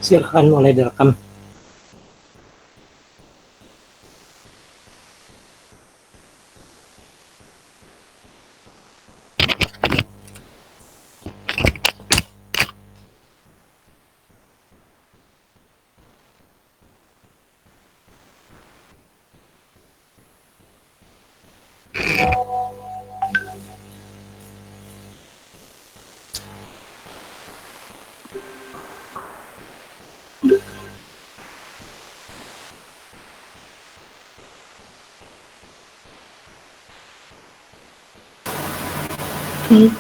Silahkan mulai direkam. Baik,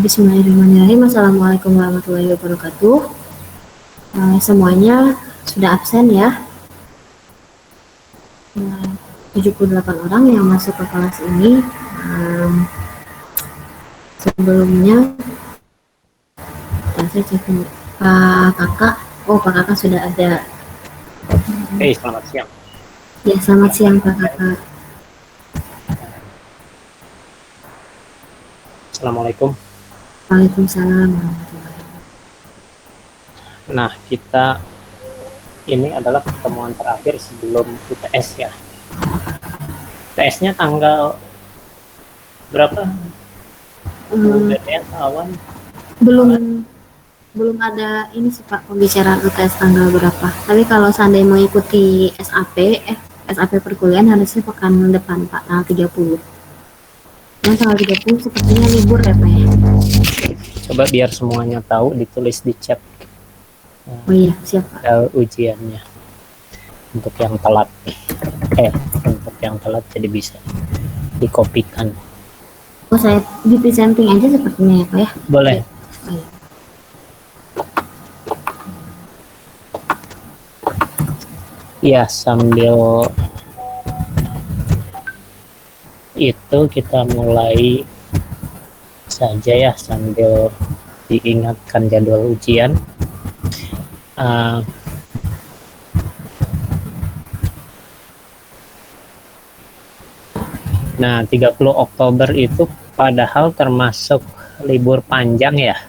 bismillahirrahmanirrahim. Assalamualaikum warahmatullahi wabarakatuh. Semuanya sudah absen ya. 78 orang yang masuk ke kelas ini. Sebelumnya saya cek dulu. Pak Kakak, Pak Kakak sudah ada. Selamat siang. Ya, selamat siang Pak Kakak. Assalamualaikum. Waalaikumsalam. Nah, kita ini adalah pertemuan terakhir sebelum UTS ya. UTS-nya tanggal berapa? Awan? Belum ada ini sih Pak, pembicaraan UTS tanggal berapa. Tapi kalau seandainya mengikuti SAP perkuliahan harusnya pekan depan Pak, tanggal 30. Yang tanggal 30 sepertinya libur ya Pak ya. Coba biar semuanya tahu, ditulis di chat. Oh iya, siap Pak. Ujiannya untuk yang telat. Untuk yang telat jadi bisa dikopikan. Oh, saya di presenting aja sepertinya ya Pak ya. Boleh. Oh, iya. Ya, sambil itu kita mulai saja ya, sambil diingatkan jadwal ujian. Nah, 30 Oktober itu padahal termasuk libur panjang ya.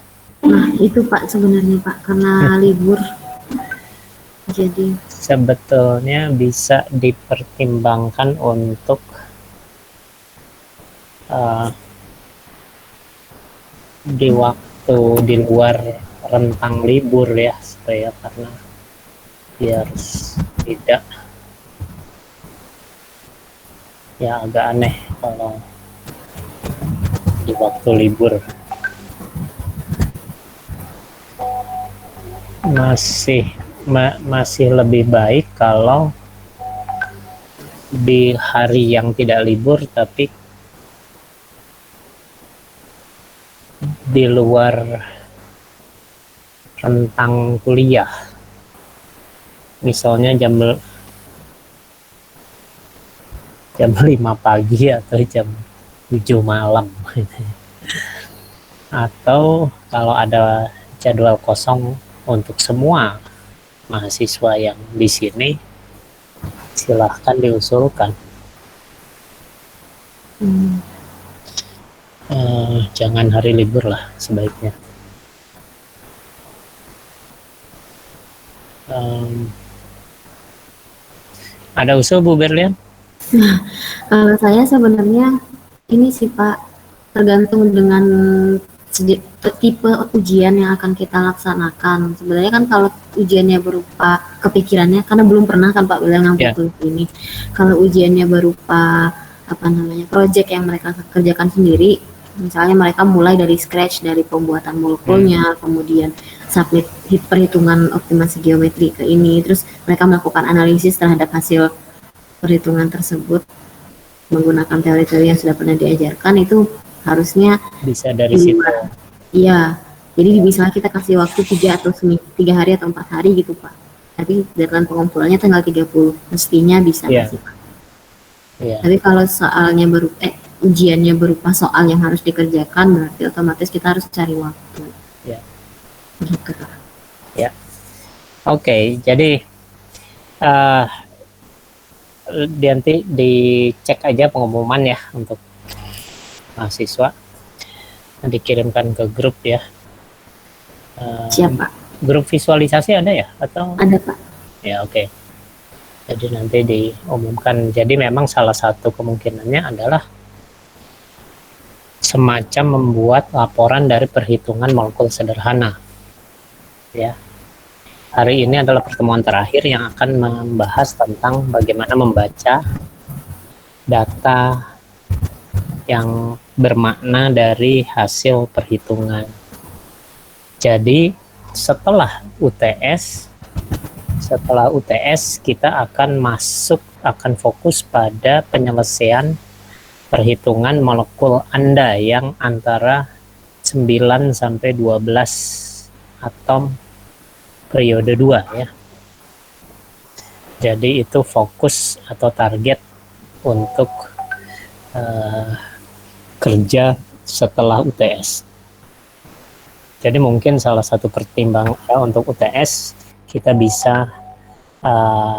Nah, itu Pak sebenarnya Pak, karena libur. Jadi sebetulnya bisa dipertimbangkan untuk di waktu di luar rentang libur ya, supaya karena biar tidak ya agak aneh kalau di waktu libur. Masih lebih baik kalau di hari yang tidak libur tapi di luar rentang kuliah, misalnya jam 5 pagi atau jam 7 malam atau kalau ada jadwal kosong untuk semua mahasiswa yang di sini, silahkan diusulkan. Jangan hari libur lah sebaiknya. Ada usul Bu Berlian? Nah, kalau saya sebenarnya ini sih Pak, tergantung dengan tipe ujian yang akan kita laksanakan. Sebenarnya kan kalau ujiannya berupa kepikirannya, karena belum pernah kan Pak bilang ngambil ini. Kalau ujiannya berupa project yang mereka kerjakan sendiri, misalnya mereka mulai dari scratch, dari pembuatan molekulnya, kemudian submit perhitungan optimasi geometri ke ini, terus mereka melakukan analisis terhadap hasil perhitungan tersebut menggunakan teori-teori yang sudah pernah diajarkan, itu harusnya bisa dari situ. Iya, jadi misalnya kita kasih waktu 3 hari atau 4 hari gitu Pak. Tapi deadline pengumpulannya tanggal 30, mestinya bisa sih Pak. Tapi kalau soalnya ujiannya berupa soal yang harus dikerjakan, berarti otomatis kita harus cari waktu. Gitu Pak. Oke, jadi nanti dicek aja pengumuman ya untuk mahasiswa, dikirimkan ke grup ya. Siap Pak. grup visualisasi ada ya? Atau Ada Pak. ya oke. Jadi nanti diumumkan. Jadi memang salah satu kemungkinannya adalah semacam membuat laporan dari perhitungan molekul sederhana. Ya. Hari ini adalah pertemuan terakhir yang akan membahas tentang bagaimana membaca data yang bermakna dari hasil perhitungan. Jadi setelah UTS kita akan fokus pada penyelesaian perhitungan molekul Anda yang antara 9 sampai 12 atom periode 2 ya. Jadi itu fokus atau target untuk kerja setelah UTS. Jadi mungkin salah satu pertimbangan untuk UTS kita bisa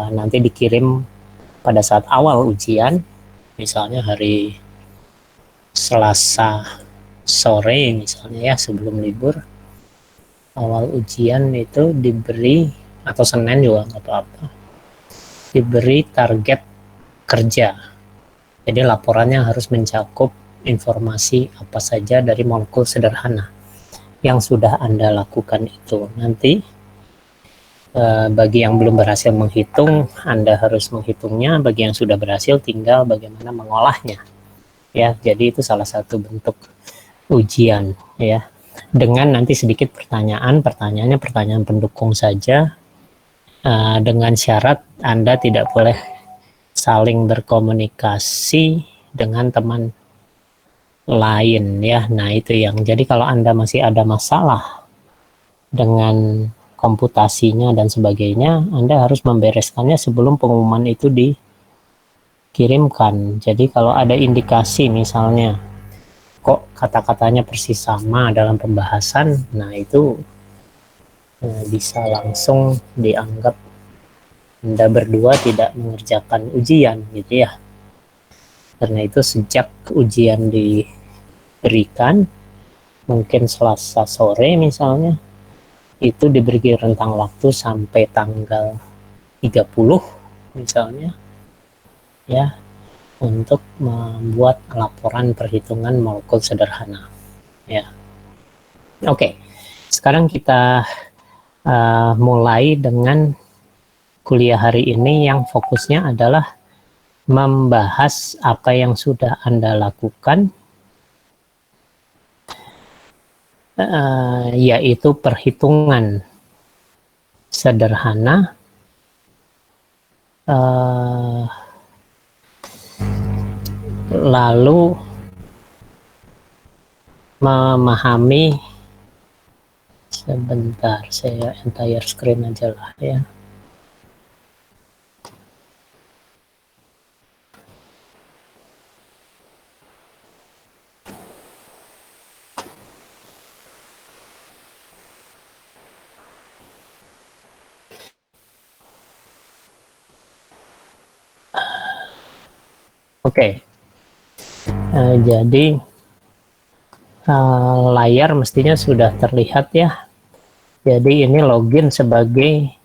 nanti dikirim pada saat awal ujian, misalnya hari Selasa sore misalnya ya, sebelum libur awal ujian itu diberi, atau Senin juga nggak apa-apa, diberi target kerja. Jadi laporannya harus mencakup informasi apa saja dari molekul sederhana yang sudah Anda lakukan itu. Nanti bagi yang belum berhasil menghitung, Anda harus menghitungnya. Bagi yang sudah berhasil, tinggal bagaimana mengolahnya. Ya, jadi itu salah satu bentuk ujian ya. Dengan nanti sedikit pertanyaannya pertanyaan pendukung saja, dengan syarat Anda tidak boleh saling berkomunikasi dengan teman lain ya. Nah itu yang, jadi kalau Anda masih ada masalah dengan komputasinya dan sebagainya, Anda harus membereskannya sebelum pengumuman itu dikirimkan. Jadi kalau ada indikasi misalnya kok kata-katanya persis sama dalam pembahasan, nah itu bisa langsung dianggap Anda berdua tidak mengerjakan ujian gitu ya. Karena itu sejak ujian diberikan, mungkin Selasa sore misalnya, itu diberi rentang waktu sampai tanggal 30 misalnya ya, untuk membuat laporan perhitungan molekul sederhana ya. Oke, sekarang kita mulai dengan kuliah hari ini yang fokusnya adalah membahas apa yang sudah Anda lakukan, yaitu perhitungan sederhana, lalu memahami, sebentar saya entire screen aja lah ya. Oke. Jadi layar mestinya sudah terlihat ya. Jadi ini login sebagai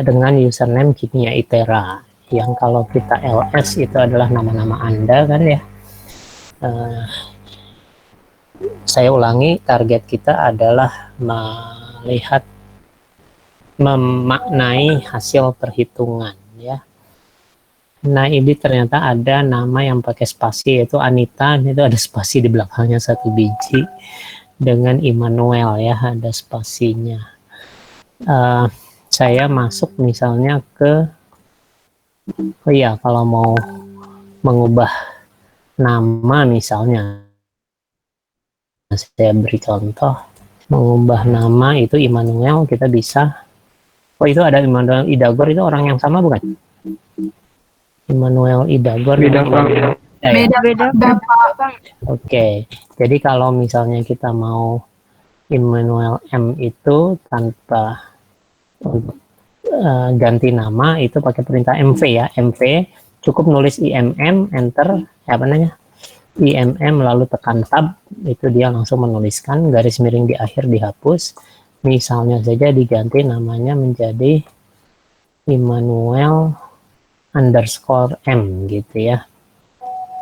dengan username Kimia Itera, yang kalau kita LS itu adalah nama-nama Anda kan ya. Saya ulangi, target kita adalah melihat, memaknai hasil perhitungan ya. Nah ini ternyata ada nama yang pakai spasi, yaitu Anita, itu ada spasi di belakangnya 1 biji, dengan Immanuel ya, ada spasinya. Saya masuk misalnya ke, oh iya, kalau mau mengubah nama misalnya, saya beri contoh, mengubah nama itu Immanuel, kita bisa, oh itu ada Immanuel Idagor, itu orang yang sama bukan? Immanuel Idagor beda Bang. Beda. Oke, jadi kalau misalnya kita mau Immanuel M itu tanpa ganti nama, itu pakai perintah MV ya. MV cukup nulis IMM, enter, IMM lalu tekan tab, itu dia langsung menuliskan, garis miring di akhir dihapus, Misalnya saja diganti namanya menjadi Immanuel underscore M gitu ya,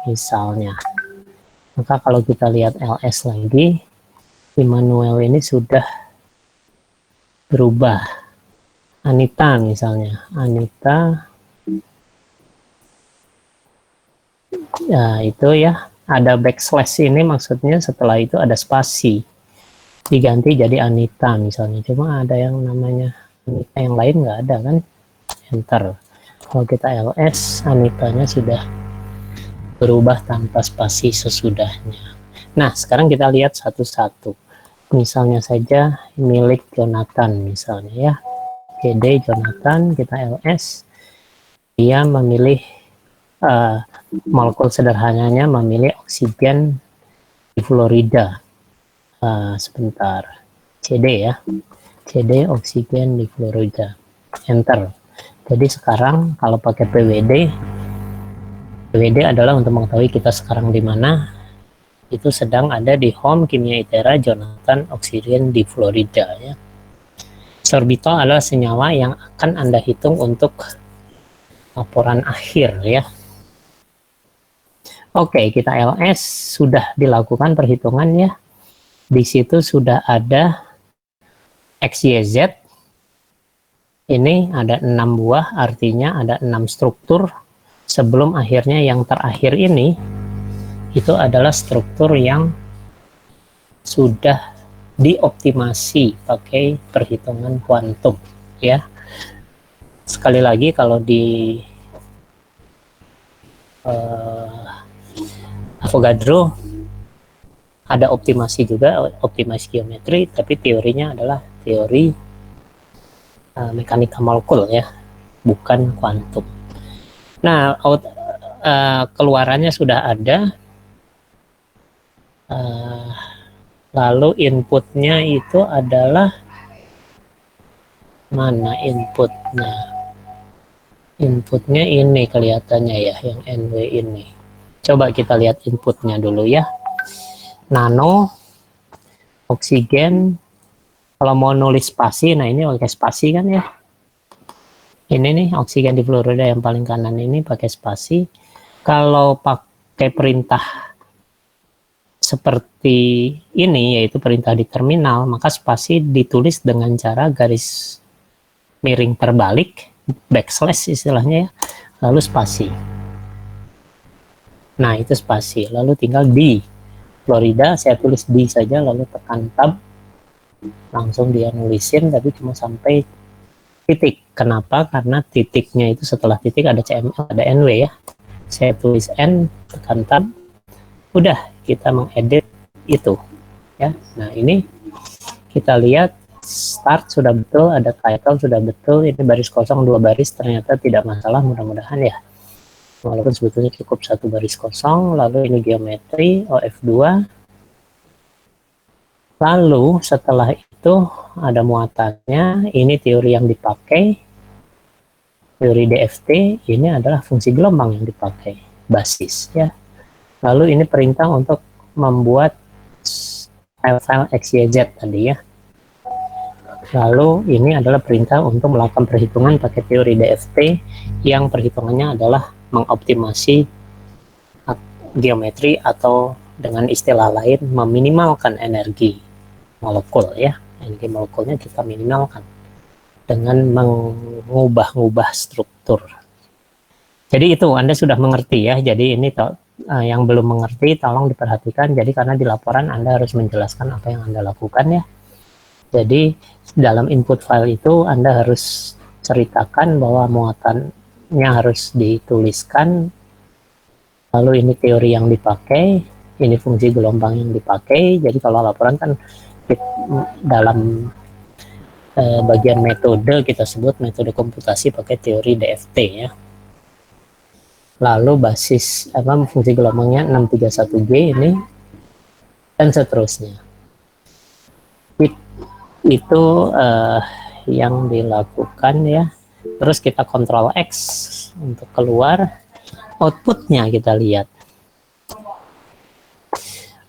misalnya. Maka kalau kita lihat ls lagi, Immanuel ini sudah berubah. Anita misalnya, Anita, ya itu ya, ada backslash ini maksudnya setelah itu ada spasi, diganti jadi Anita misalnya. Cuma ada yang namanya Anita yang lain nggak ada kan, enter. Kalau kita ls, Anitanya sudah berubah tanpa spasi sesudahnya. Nah, sekarang kita lihat satu-satu. Misalnya saja milik Jonathan misalnya ya. GD Jonathan, kita ls. Dia memilih molekul sederhananya memilih oksigen di Florida. Sebentar. CD ya. CD oksigen di Florida. Enter. Jadi sekarang kalau pakai PWD adalah untuk mengetahui kita sekarang di mana. Itu sedang ada di home kimia ITERA Jonathan oksigen di Florida ya. Sorbitol adalah senyawa yang akan Anda hitung untuk laporan akhir ya. Oke, kita ls, sudah dilakukan perhitungan ya. Di situ sudah ada XYZ. Ini ada 6 buah, artinya ada 6 struktur. Sebelum akhirnya yang terakhir ini, itu adalah struktur yang sudah dioptimasi pakai perhitungan kuantum ya. Sekali lagi kalau di Avogadro ada optimasi juga, optimasi geometri, tapi teorinya adalah teori mekanika molekul ya, bukan kuantum. Nah, keluarannya sudah ada, lalu inputnya itu adalah mana inputnya? Inputnya ini kelihatannya ya, yang NW ini. Coba kita lihat inputnya dulu ya. Nano, oksigen. Kalau mau nulis spasi, nah ini pakai spasi kan ya. Ini nih oksigen di Florida yang paling kanan ini pakai spasi. Kalau pakai perintah seperti ini, yaitu perintah di terminal, maka spasi ditulis dengan cara garis miring terbalik, backslash istilahnya ya, lalu spasi. Nah, itu spasi. Lalu tinggal di Florida, saya tulis di saja, lalu tekan tab, langsung dia nulisin, tapi cuma sampai titik. Kenapa? Karena titiknya itu setelah titik ada CML, ada NW ya. Saya tulis N, tekan tab, udah kita mengedit itu ya. Nah, ini kita lihat start sudah betul, ada title sudah betul, ini baris kosong 2 baris, ternyata tidak masalah, mudah-mudahan ya. Walaupun sebetulnya cukup 1 baris kosong. Lalu ini geometri OF2. Lalu setelah itu ada muatannya, ini teori yang dipakai, teori DFT, ini adalah fungsi gelombang yang dipakai, basis ya. Lalu ini perintah untuk membuat file XYZ tadi ya. Lalu ini adalah perintah untuk melakukan perhitungan pakai teori DFT, yang perhitungannya adalah mengoptimasi geometri, atau dengan istilah lain meminimalkan energi molekul ya. Energi molekulnya kita minimalkan dengan mengubah-ubah struktur. Jadi itu Anda sudah mengerti ya. Jadi ini yang belum mengerti tolong diperhatikan. Jadi karena di laporan Anda harus menjelaskan apa yang Anda lakukan ya. Jadi dalam input file itu Anda harus ceritakan bahwa muatannya harus dituliskan, lalu ini teori yang dipakai, ini fungsi gelombang yang dipakai. Jadi kalau laporan kan dalam bagian metode kita sebut metode komputasi pakai teori DFT ya. Lalu basis fungsi gelombangnya 631G ini, dan seterusnya. Itu yang dilakukan ya. Terus kita Ctrl X untuk keluar, outputnya kita lihat.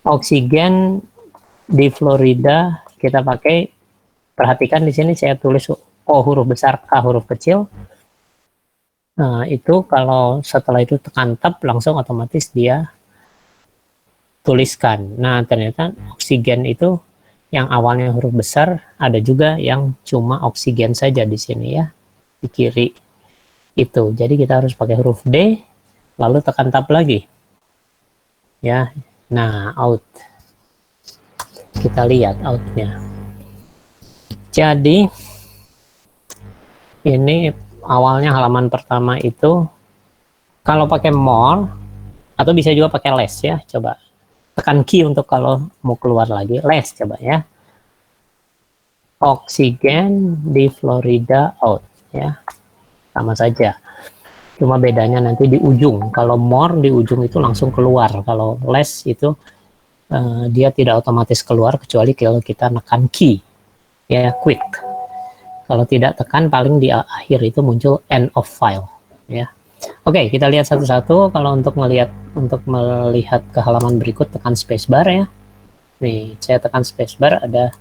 Oksigen di Florida kita pakai perhatikan di sini saya tulis O huruf besar, K huruf kecil. Nah, itu kalau setelah itu tekan tab, langsung otomatis dia tuliskan. Nah, ternyata oksigen itu yang awalnya huruf besar, ada juga yang cuma oksigen saja di sini ya, di kiri itu. Jadi kita harus pakai huruf D, lalu tekan tab lagi. Ya, nah out. Kita lihat outnya. Jadi ini awalnya halaman pertama itu kalau pakai more atau bisa juga pakai less ya. Coba tekan key untuk kalau mau keluar lagi. Less coba ya. Oksigen di Florida out ya. Sama saja. Cuma bedanya nanti di ujung. Kalau more di ujung itu langsung keluar. Kalau less itu dia tidak otomatis keluar kecuali kalau kita nekan key ya, quit. Kalau tidak tekan paling di akhir itu muncul end of file ya. Oke, kita lihat satu-satu. Kalau untuk melihat ke halaman berikut tekan spacebar ya. Nih, saya tekan spacebar, ada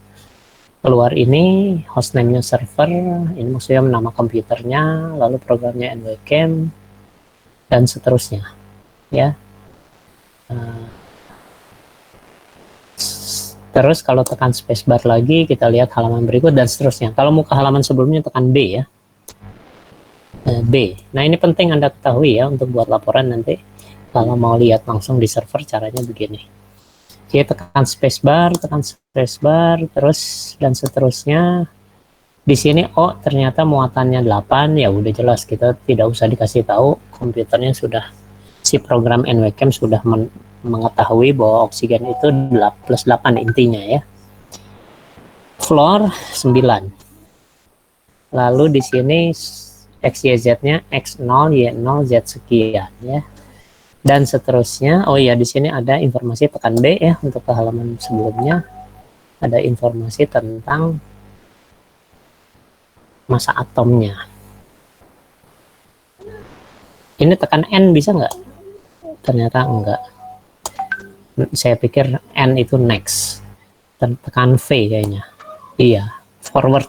keluar ini hostname-nya server, ini maksudnya nama komputernya, lalu programnya NWCam dan seterusnya ya. Terus kalau tekan spacebar lagi, kita lihat halaman berikut dan seterusnya. Kalau mau ke halaman sebelumnya tekan B ya. B. Nah, ini penting Anda ketahui ya untuk buat laporan nanti. Kalau mau lihat langsung di server caranya begini. Oke, tekan spacebar, terus dan seterusnya. Di sini ternyata muatannya 8, ya udah jelas kita tidak usah dikasih tahu, komputernya sudah, si program NWCam sudah mengetahui bahwa oksigen itu plus 8 intinya ya. Floor 9. Lalu di sini XYZ-nya X0, Y0, Z sekian ya. Dan seterusnya. Oh iya, di sini ada informasi, tekan B ya untuk ke halaman sebelumnya. Ada informasi tentang massa atomnya. Ini tekan N bisa nggak? Ternyata enggak. Saya pikir N itu next. Tekan V kayaknya. Iya, forward.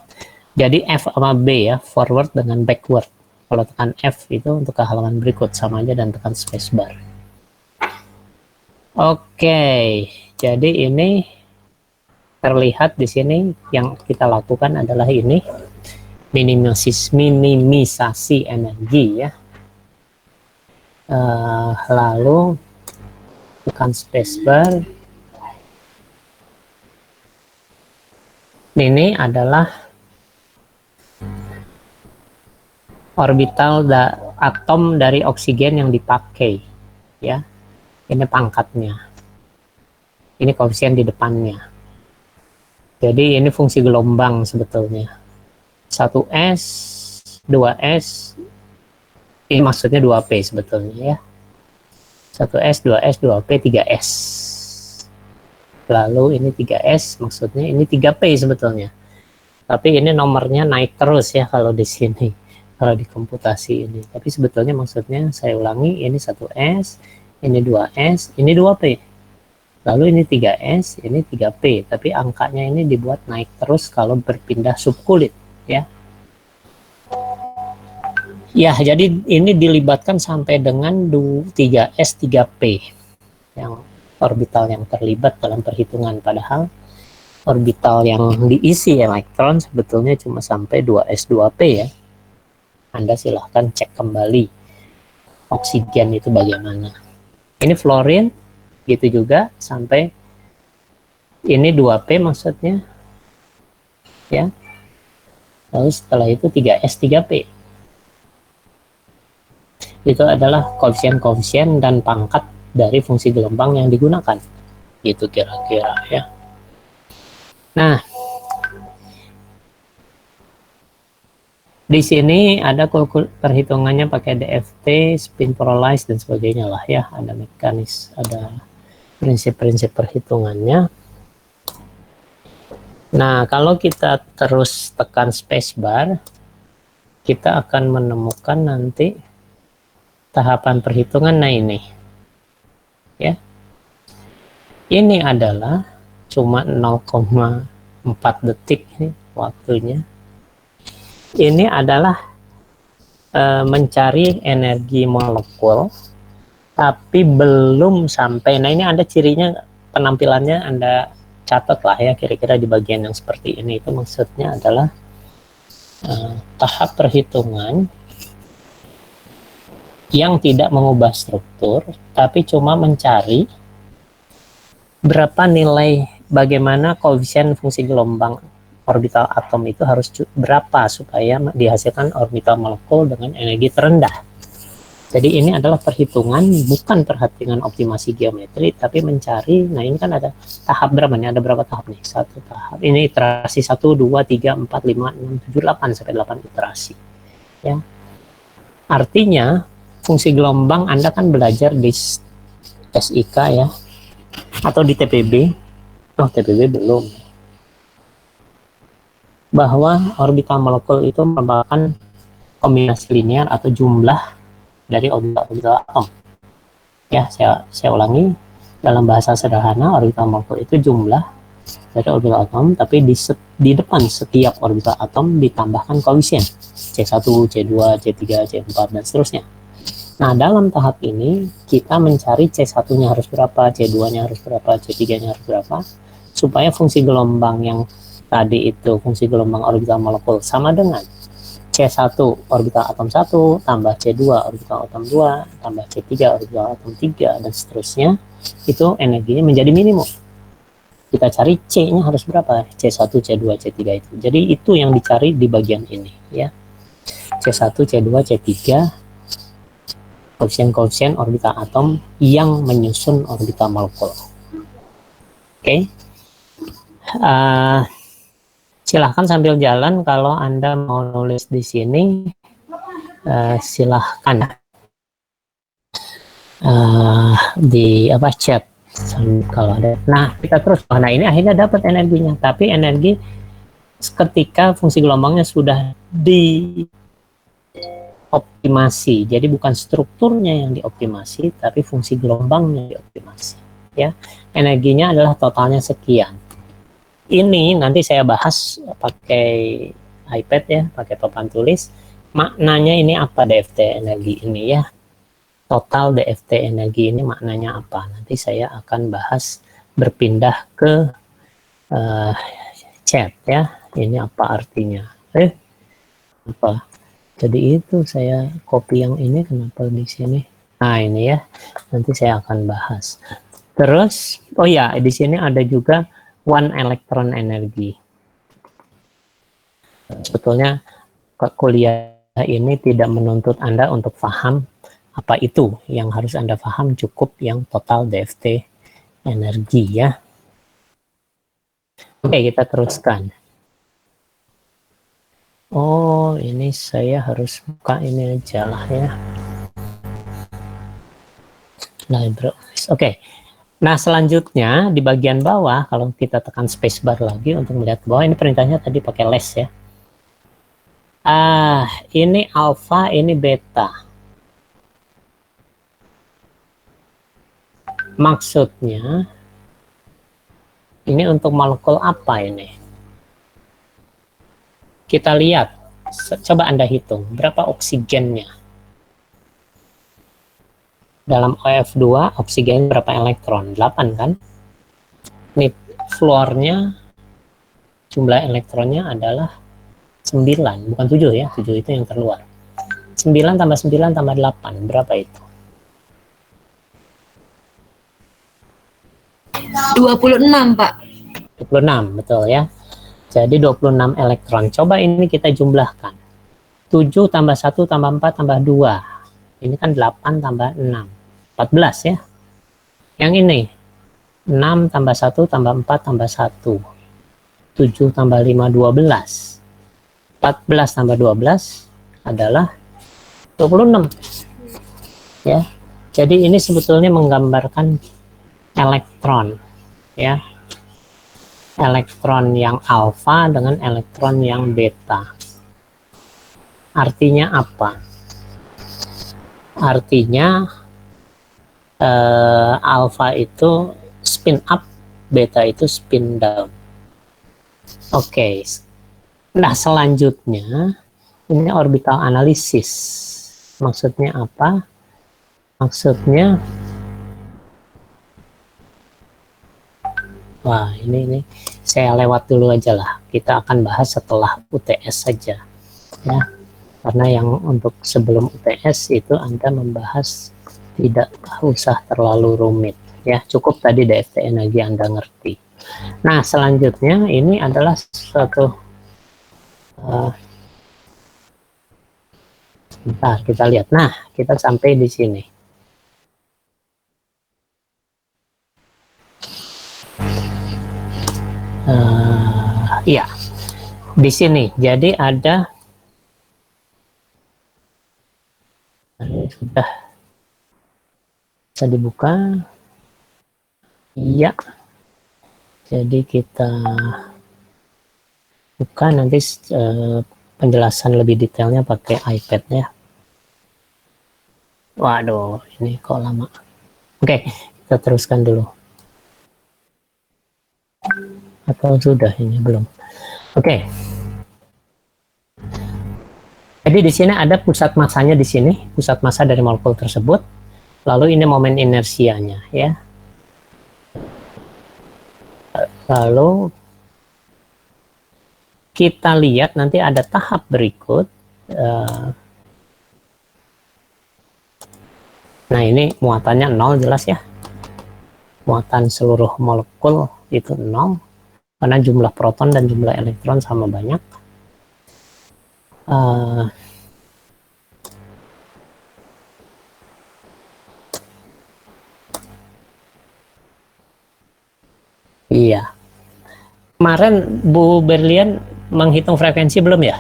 Jadi F sama B ya, forward dengan backward. Kalau tekan F itu untuk ke halaman berikut, sama aja dan tekan spacebar. Oke, jadi ini terlihat di sini yang kita lakukan adalah ini, minimisasi energi ya. Lalu tekan spacebar. Ini adalah orbital atom dari oksigen yang dipakai ya. Ini pangkatnya, ini koefisien di depannya. Jadi ini fungsi gelombang sebetulnya. 1s, 2s, ini maksudnya 2p sebetulnya ya. 1s, 2s, 2p, 3s. Lalu ini 3s, maksudnya ini 3p sebetulnya. Tapi ini nomornya naik terus ya kalau di sini, kalau di komputasi ini. Tapi sebetulnya maksudnya, saya ulangi, ini 1s, ini 2s, ini 2p. Lalu ini 3s, ini 3p. Tapi angkanya ini dibuat naik terus kalau berpindah subkulit ya. Ya, jadi ini dilibatkan sampai dengan 3s, 3p yang orbital yang terlibat dalam perhitungan, padahal orbital yang diisi elektron sebetulnya cuma sampai 2s, 2p ya. Anda silahkan cek kembali oksigen itu bagaimana. Ini fluorine gitu juga sampai ini 2p maksudnya ya. Lalu setelah itu 3s, 3p. Itu adalah koefisien-koefisien dan pangkat dari fungsi gelombang yang digunakan. Gitu kira-kira ya. Nah, di sini ada perhitungannya pakai DFT, spin polarized dan sebagainya lah ya. Ada mekanis, ada prinsip-prinsip perhitungannya. Nah, kalau kita terus tekan spacebar, kita akan menemukan nanti tahapan perhitungan. Nah, ini ya. Ini adalah cuma 0,4 detik, waktunya. Ini adalah mencari energi molekul, tapi belum sampai. Nah, ini Anda cirinya, penampilannya Anda catat lah ya, kira-kira di bagian yang seperti ini. Itu maksudnya adalah tahap perhitungan yang tidak mengubah struktur, tapi cuma mencari berapa nilai, bagaimana koefisien fungsi gelombang orbital atom itu harus berapa supaya dihasilkan orbital molekul dengan energi terendah. Jadi ini adalah perhitungan, bukan perhitungan optimasi geometri, tapi mencari. Nah, ini kan ada tahap berapa nih? Ada berapa tahap nih? Satu tahap. Ini iterasi 1, 2, 3, 4, 5, 6, 7, 8 sampai 8 iterasi. Ya. Artinya fungsi gelombang Anda kan belajar di SIK ya, atau di TPB. Oh, TPB belum. Bahwa orbital molekul itu merupakan kombinasi linear atau jumlah dari orbital atom. Ya, saya ulangi, dalam bahasa sederhana orbital molekul itu jumlah dari orbital atom, tapi di depan setiap orbital atom ditambahkan koefisien C1, C2, C3, C4 dan seterusnya. Nah, dalam tahap ini kita mencari C1-nya harus berapa, C2-nya harus berapa, C3-nya harus berapa, supaya fungsi gelombang yang tadi itu, fungsi gelombang orbital molekul sama dengan C1 orbital atom 1 tambah C2 orbital atom 2 tambah C3 orbital atom 3 dan seterusnya, itu energinya menjadi minimum. Kita cari C-nya harus berapa, C1, C2, C3 itu. Jadi itu yang dicari di bagian ini ya. C1, C2, C3, koefisien-koefisien orbital atom yang menyusun orbital molekul. Oke. Silahkan sambil jalan, kalau Anda mau nulis di sini, silahkan di chat kalau ada. Nah, kita terus. Nah, ini akhirnya dapat energinya, tapi energi ketika fungsi gelombangnya sudah dioptimasi. Jadi bukan strukturnya yang dioptimasi, tapi fungsi gelombangnya dioptimasi. Ya, energinya adalah totalnya sekian. Ini nanti saya bahas pakai iPad ya, pakai papan tulis. Maknanya ini apa DFT energi ini ya? Total DFT energi ini maknanya apa? Nanti saya akan bahas berpindah ke chat ya. Ini apa artinya? Apa? Jadi itu saya copy yang ini, kenapa di sini? Nah, ini ya. Nanti saya akan bahas. Terus, oh ya, di sini ada juga one electron energi. Sebetulnya kuliah ini tidak menuntut Anda untuk paham apa itu. Yang harus Anda paham cukup yang total DFT energi ya. Oke, kita teruskan. Oh, ini saya harus buka ini aja lah ya. LibreOffice. Oke. Nah, selanjutnya di bagian bawah, kalau kita tekan spacebar lagi untuk melihat bawah, ini perintahnya tadi pakai less ya. Ini alpha, ini beta. Maksudnya, ini untuk molekul apa ini? Kita lihat, coba Anda hitung, berapa oksigennya? Dalam OF2, oksigen berapa elektron? 8 kan? Ini fluornya, jumlah elektronnya adalah 9, bukan 7 ya, 7 itu yang terluar. 9 tambah 9 tambah 8, berapa itu? 26, Pak. 26, betul ya. Jadi 26 elektron. Coba ini kita jumlahkan. 7 tambah 1 tambah 4 tambah 2. Ini kan 8 tambah 6. 14 ya. Yang ini 6 tambah 1 tambah 4 tambah 1. 7 tambah 5 12. 14 tambah 12 adalah 26. Ya. Jadi ini sebetulnya menggambarkan elektron ya. Elektron yang alfa dengan elektron yang beta. Artinya apa? Artinya alfa itu spin up, beta itu spin down. Oke. Nah, selanjutnya ini orbital analisis. Maksudnya apa? Maksudnya, wah ini saya lewat dulu aja lah. Kita akan bahas setelah UTS saja, ya. Karena yang untuk sebelum UTS itu Anda membahas tidak usah terlalu rumit, ya. Cukup tadi DFT energi Anda ngerti. Nah, selanjutnya ini adalah suatu bentar, kita lihat. Nah, kita sampai di sini. Iya, di sini. Jadi ada sudah bisa dibuka. Iya. Jadi kita buka nanti penjelasan lebih detailnya pakai iPad ya. Waduh, ini kok lama. Oke, kita teruskan dulu. Atau sudah ini belum? Oke. Jadi di sini ada pusat masanya di sini, pusat massa dari molekul tersebut. Lalu ini momen inersianya ya. Lalu kita lihat nanti ada tahap berikut. Nah ini muatannya 0 jelas ya. Muatan seluruh molekul itu 0. Karena jumlah proton dan jumlah elektron sama banyak. Iya. Kemarin Bu Berlian menghitung frekuensi belum ya?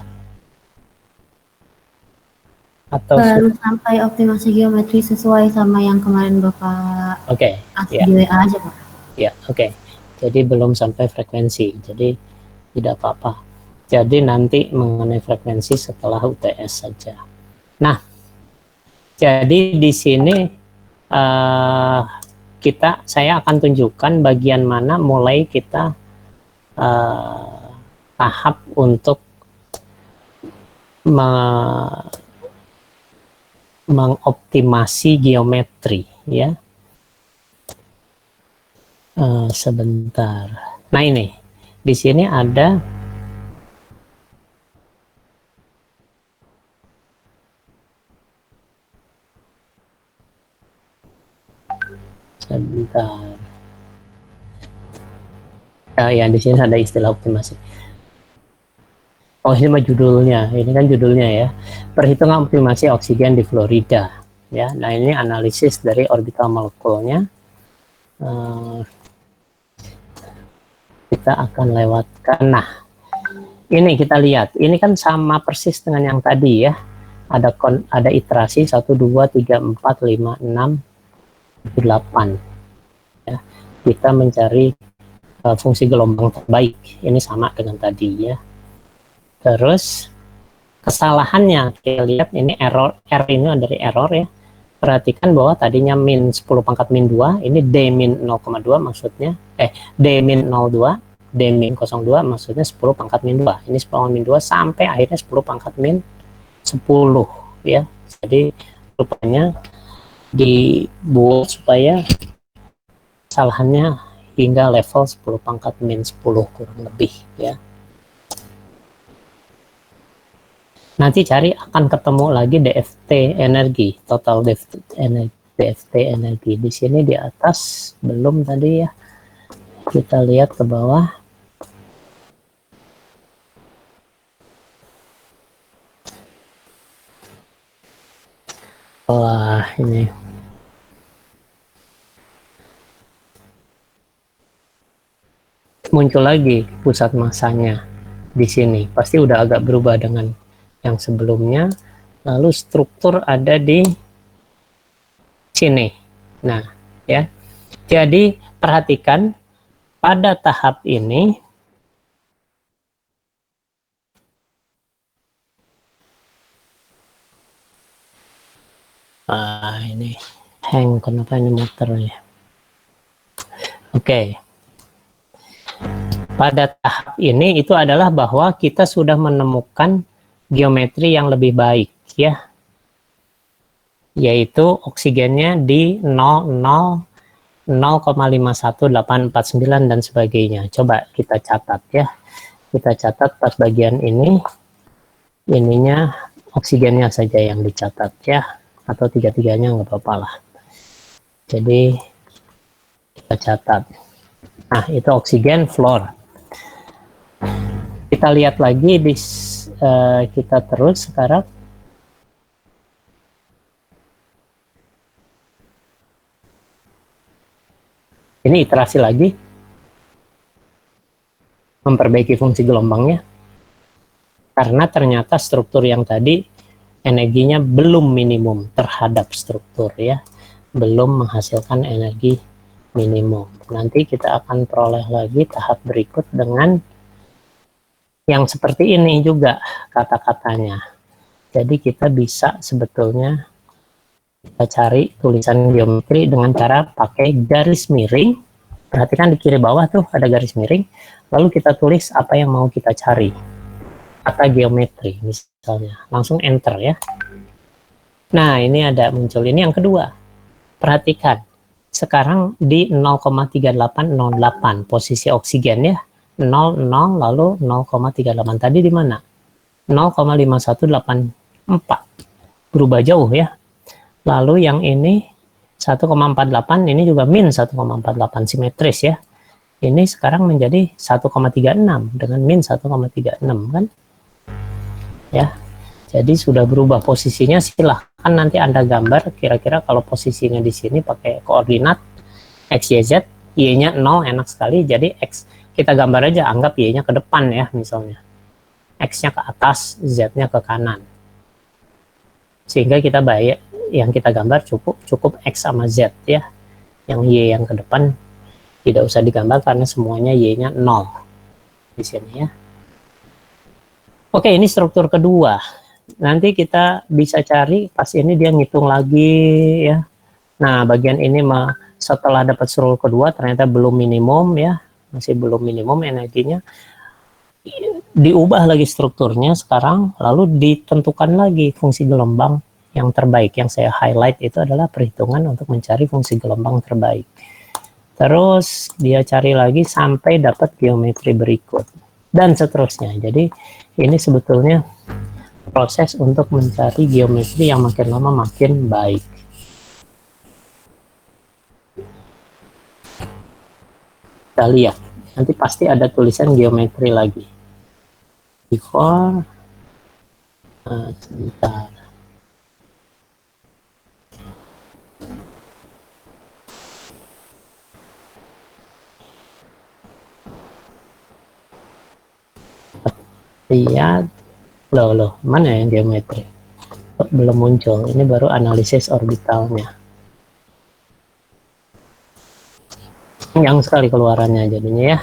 Atau baru sampai optimasi geometri sesuai sama yang kemarin Bapak ya. di WA aja Pak. Ya, oke. Jadi belum sampai frekuensi. Jadi tidak apa-apa. Jadi nanti mengenai frekuensi setelah UTS saja. Nah, jadi di sini saya akan tunjukkan bagian mana mulai kita tahap untuk mengoptimasi geometri ya. Sebentar. Nah ini di sini ada sebentar. Ya di sini ada istilah optimasi. Oh ini mah judulnya, ini kan judulnya ya. Perhitungan optimasi oksigen di Florida. Ya, nah ini analisis dari orbital molekulnya. Kita akan lewatkan. Nah, ini kita lihat. Ini kan sama persis dengan yang tadi ya. Ada iterasi 1, 2, 3, 4, 5, 6, 8. Ya, kita mencari fungsi gelombang terbaik. Ini sama dengan tadi ya. Terus kesalahannya kita lihat ini error, R ini dari error ya. Perhatikan bahwa tadinya min 10 pangkat min 2, ini D min 0,2 maksudnya, D min 02, D min 02 maksudnya 10 pangkat min 2. Ini 10 pangkat min 2 sampai akhirnya 10 pangkat min 10 ya. Jadi rupanya dibuat supaya kesalahannya hingga level 10 pangkat min 10 kurang lebih ya. Nanti cari akan ketemu lagi DFT energi, total DFT energi. Di sini di atas belum tadi ya. Kita lihat ke bawah. Wah, ini. Muncul lagi pusat massanya di sini. Pasti udah agak berubah dengan yang sebelumnya. Lalu struktur ada di sini. Nah, ya. Jadi perhatikan pada tahap ini ini hang, kenapa ini motornya? Oke. Pada tahap ini itu adalah bahwa kita sudah menemukan geometri yang lebih baik ya, yaitu oksigennya di 0,51849 dan sebagainya. Coba kita catat ya, kita catat pas bagian ini, ininya oksigennya saja yang dicatat ya, atau tiga-tiganya nggak apa-apa lah. Jadi kita catat. Nah, itu oksigen fluor. Kita lihat lagi di kita terus sekarang. Ini iterasi lagi, memperbaiki fungsi gelombangnya, karena ternyata struktur yang tadi energinya belum minimum terhadap struktur ya, belum menghasilkan energi minimum. Nanti kita akan peroleh lagi tahap berikut dengan yang seperti ini juga kata-katanya. Jadi kita bisa sebetulnya kita cari tulisan geometri dengan cara pakai garis miring. Perhatikan di kiri bawah tuh ada garis miring, lalu kita tulis apa yang mau kita cari, kata geometri misalnya, langsung enter ya. Nah, ini ada muncul, ini yang kedua. Perhatikan, sekarang di 0,3808 posisi oksigen ya, 00 lalu 0,38, tadi di mana? 0,5184, berubah jauh ya. Lalu yang ini 1,48, ini juga min 1,48, simetris ya. Ini sekarang menjadi 1,36 dengan min 1,36 kan? Ya. Jadi sudah berubah posisinya. Silahkan nanti Anda gambar kira-kira kalau posisinya di sini pakai koordinat X, Y, Z, Y-nya 0 enak sekali. Jadi X kita gambar aja, anggap Y-nya ke depan ya misalnya. X-nya ke atas, Z-nya ke kanan. Sehingga kita bayar yang kita gambar cukup X sama Z ya. Yang Y yang ke depan tidak usah digambar karena semuanya Y-nya 0 di sini ya. Oke, ini struktur kedua. Nanti kita bisa cari pas ini dia ngitung lagi ya. Nah, bagian ini setelah dapat struktur kedua ternyata belum minimum ya, masih belum minimum energinya. Diubah lagi strukturnya sekarang, lalu ditentukan lagi fungsi gelombang yang terbaik. Yang saya highlight itu adalah perhitungan untuk mencari fungsi gelombang terbaik. Terus dia cari lagi sampai dapat geometri berikut dan seterusnya. Jadi ini sebetulnya proses untuk mencari geometri yang makin lama makin baik. Kita lihat, nanti pasti ada tulisan geometri lagi. Before, sebentar. Lihat, loh, mana yang geometri? Belum muncul, ini baru analisis orbitalnya. Yang sekali keluarannya jadinya ya.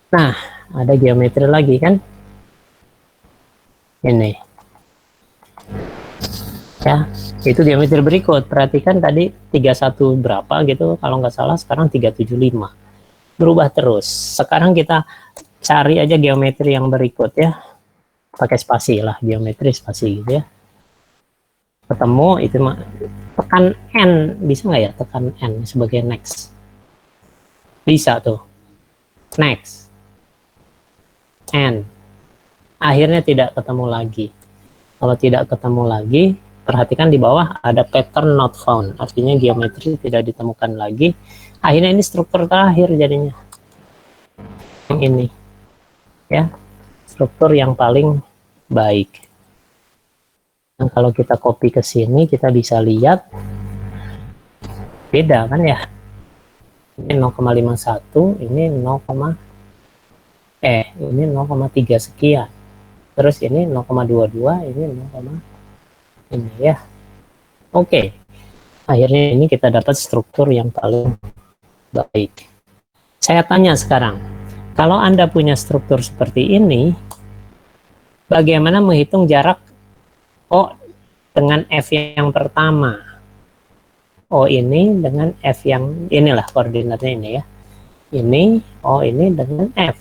Nah, ada geometri lagi kan? Ini. Ya, itu geometri berikut. Perhatikan tadi 31 berapa gitu, kalau nggak salah sekarang 375. Berubah terus. Sekarang kita cari aja geometri yang berikut ya. Pakai spasi lah, geometri spasi gitu ya. Ketemu itu tekan N, bisa nggak ya tekan N sebagai next? Bisa tuh. Next. N. Akhirnya tidak ketemu lagi. Kalau tidak ketemu lagi, perhatikan di bawah ada pattern not found. Artinya geometri tidak ditemukan lagi. Akhirnya ini struktur terakhir jadinya. Yang ini. Ya. Struktur yang paling baik. Dan kalau kita copy ke sini, kita bisa lihat beda kan ya. Ini 0,51, ini 0,3 sekian. Terus ini 0,22, ini 0, ini ya. Oke. Akhirnya ini kita dapat struktur yang paling baik. Saya tanya sekarang, kalau Anda punya struktur seperti ini, bagaimana menghitung jarak O dengan F yang pertama? O ini dengan F yang inilah koordinatnya ini ya. Ini O ini dengan F.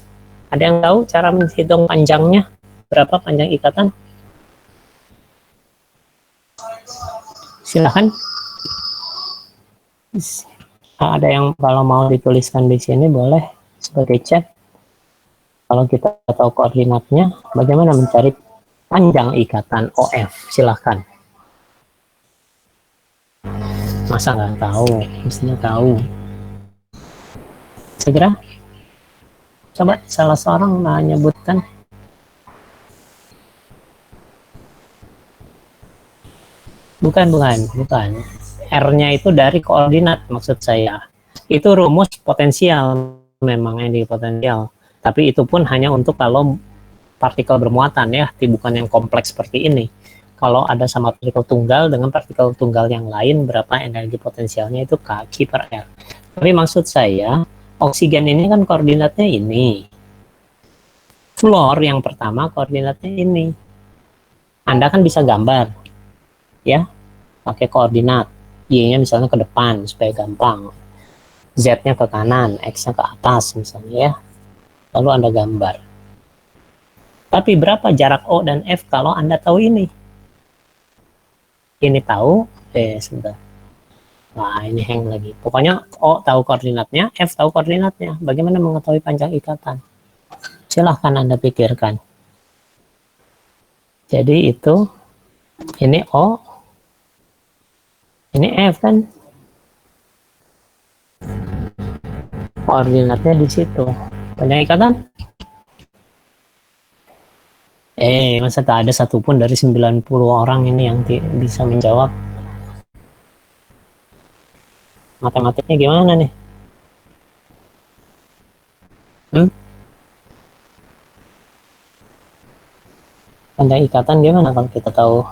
Ada yang tahu cara menghitung panjangnya? Berapa panjang ikatan? Silahkan. Ada yang kalau mau dituliskan di sini boleh sebagai chat. Kalau kita tahu koordinatnya, bagaimana mencari panjang ikatan OF? Silahkan. Masa nggak tahu? Mestinya tahu. Segera. Coba salah seorang menyebutkan. Bukan. R-nya itu dari koordinat maksud saya. Itu rumus potensial memang ini potensial. Tapi itu pun hanya untuk kalau partikel bermuatan ya, bukan yang kompleks seperti ini. Kalau ada sama partikel tunggal dengan partikel tunggal yang lain, berapa energi potensialnya itu kaki per R. Tapi maksud saya, oksigen ini kan koordinatnya ini. Fluor yang pertama koordinatnya ini. Anda kan bisa gambar, ya, pakai koordinat. Y-nya misalnya ke depan supaya gampang. Z-nya ke kanan, X-nya ke atas misalnya ya. Lalu Anda gambar. Tapi berapa jarak O dan F kalau Anda tahu ini? Ini tahu, sebentar. Wah, ini hang lagi. Pokoknya O tahu koordinatnya, F tahu koordinatnya. Bagaimana mengetahui panjang ikatan? Silahkan Anda pikirkan. Jadi itu, ini O, ini F kan? Koordinatnya di situ. Panjang ikatan? Masa tak ada satupun dari 90 orang ini yang bisa menjawab? Matematiknya gimana nih? Panjang ikatan gimana kalau kita tahu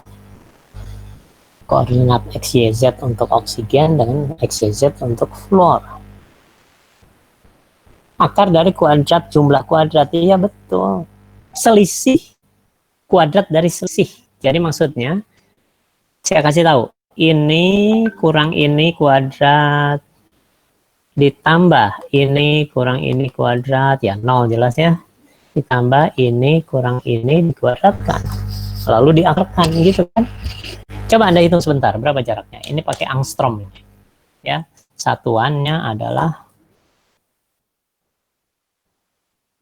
koordinat X, Y, Z untuk oksigen dengan X, Y, Z untuk fluor? Akar dari kuadrat jumlah kuadrat, iya betul. Selisih kuadrat dari selisih. Jadi maksudnya, saya kasih tahu, ini kurang ini kuadrat, ditambah ini kurang ini kuadrat, ya 0 jelas ya. Ditambah ini kurang ini dikuadratkan. Lalu diakarkan gitu kan. Coba Anda hitung sebentar, berapa jaraknya? Ini pakai angstrom. Ya, satuannya adalah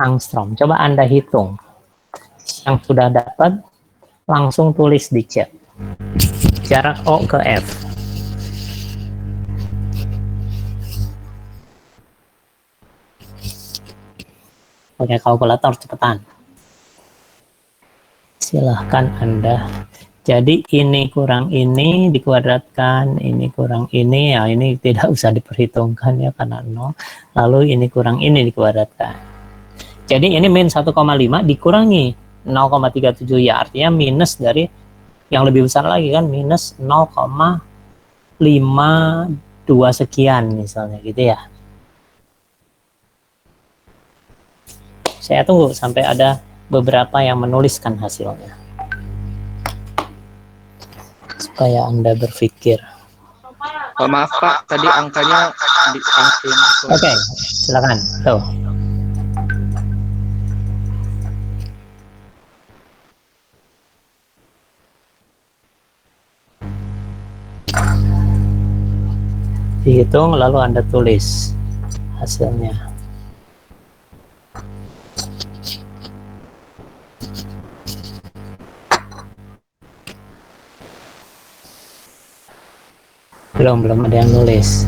angstrom. Coba Anda hitung. Yang sudah dapat, langsung tulis di chat. Jarak O ke F. Pakai kalkulator cepetan. Silahkan Anda. Jadi ini kurang ini dikuadratkan, ini kurang ini, ya ini tidak usah diperhitungkan ya karena 0. Lalu ini kurang ini dikuadratkan. Jadi ini min 1,5 dikurangi 0,37 ya, artinya minus dari yang lebih besar lagi kan, minus 0,52 sekian misalnya gitu ya. Saya tunggu sampai ada beberapa yang menuliskan hasilnya supaya Anda berpikir. Maaf Pak, tadi angkanya diangkin. Oke, silakan. Tuh. Dihitung lalu Anda tulis hasilnya. Belum ada yang nulis.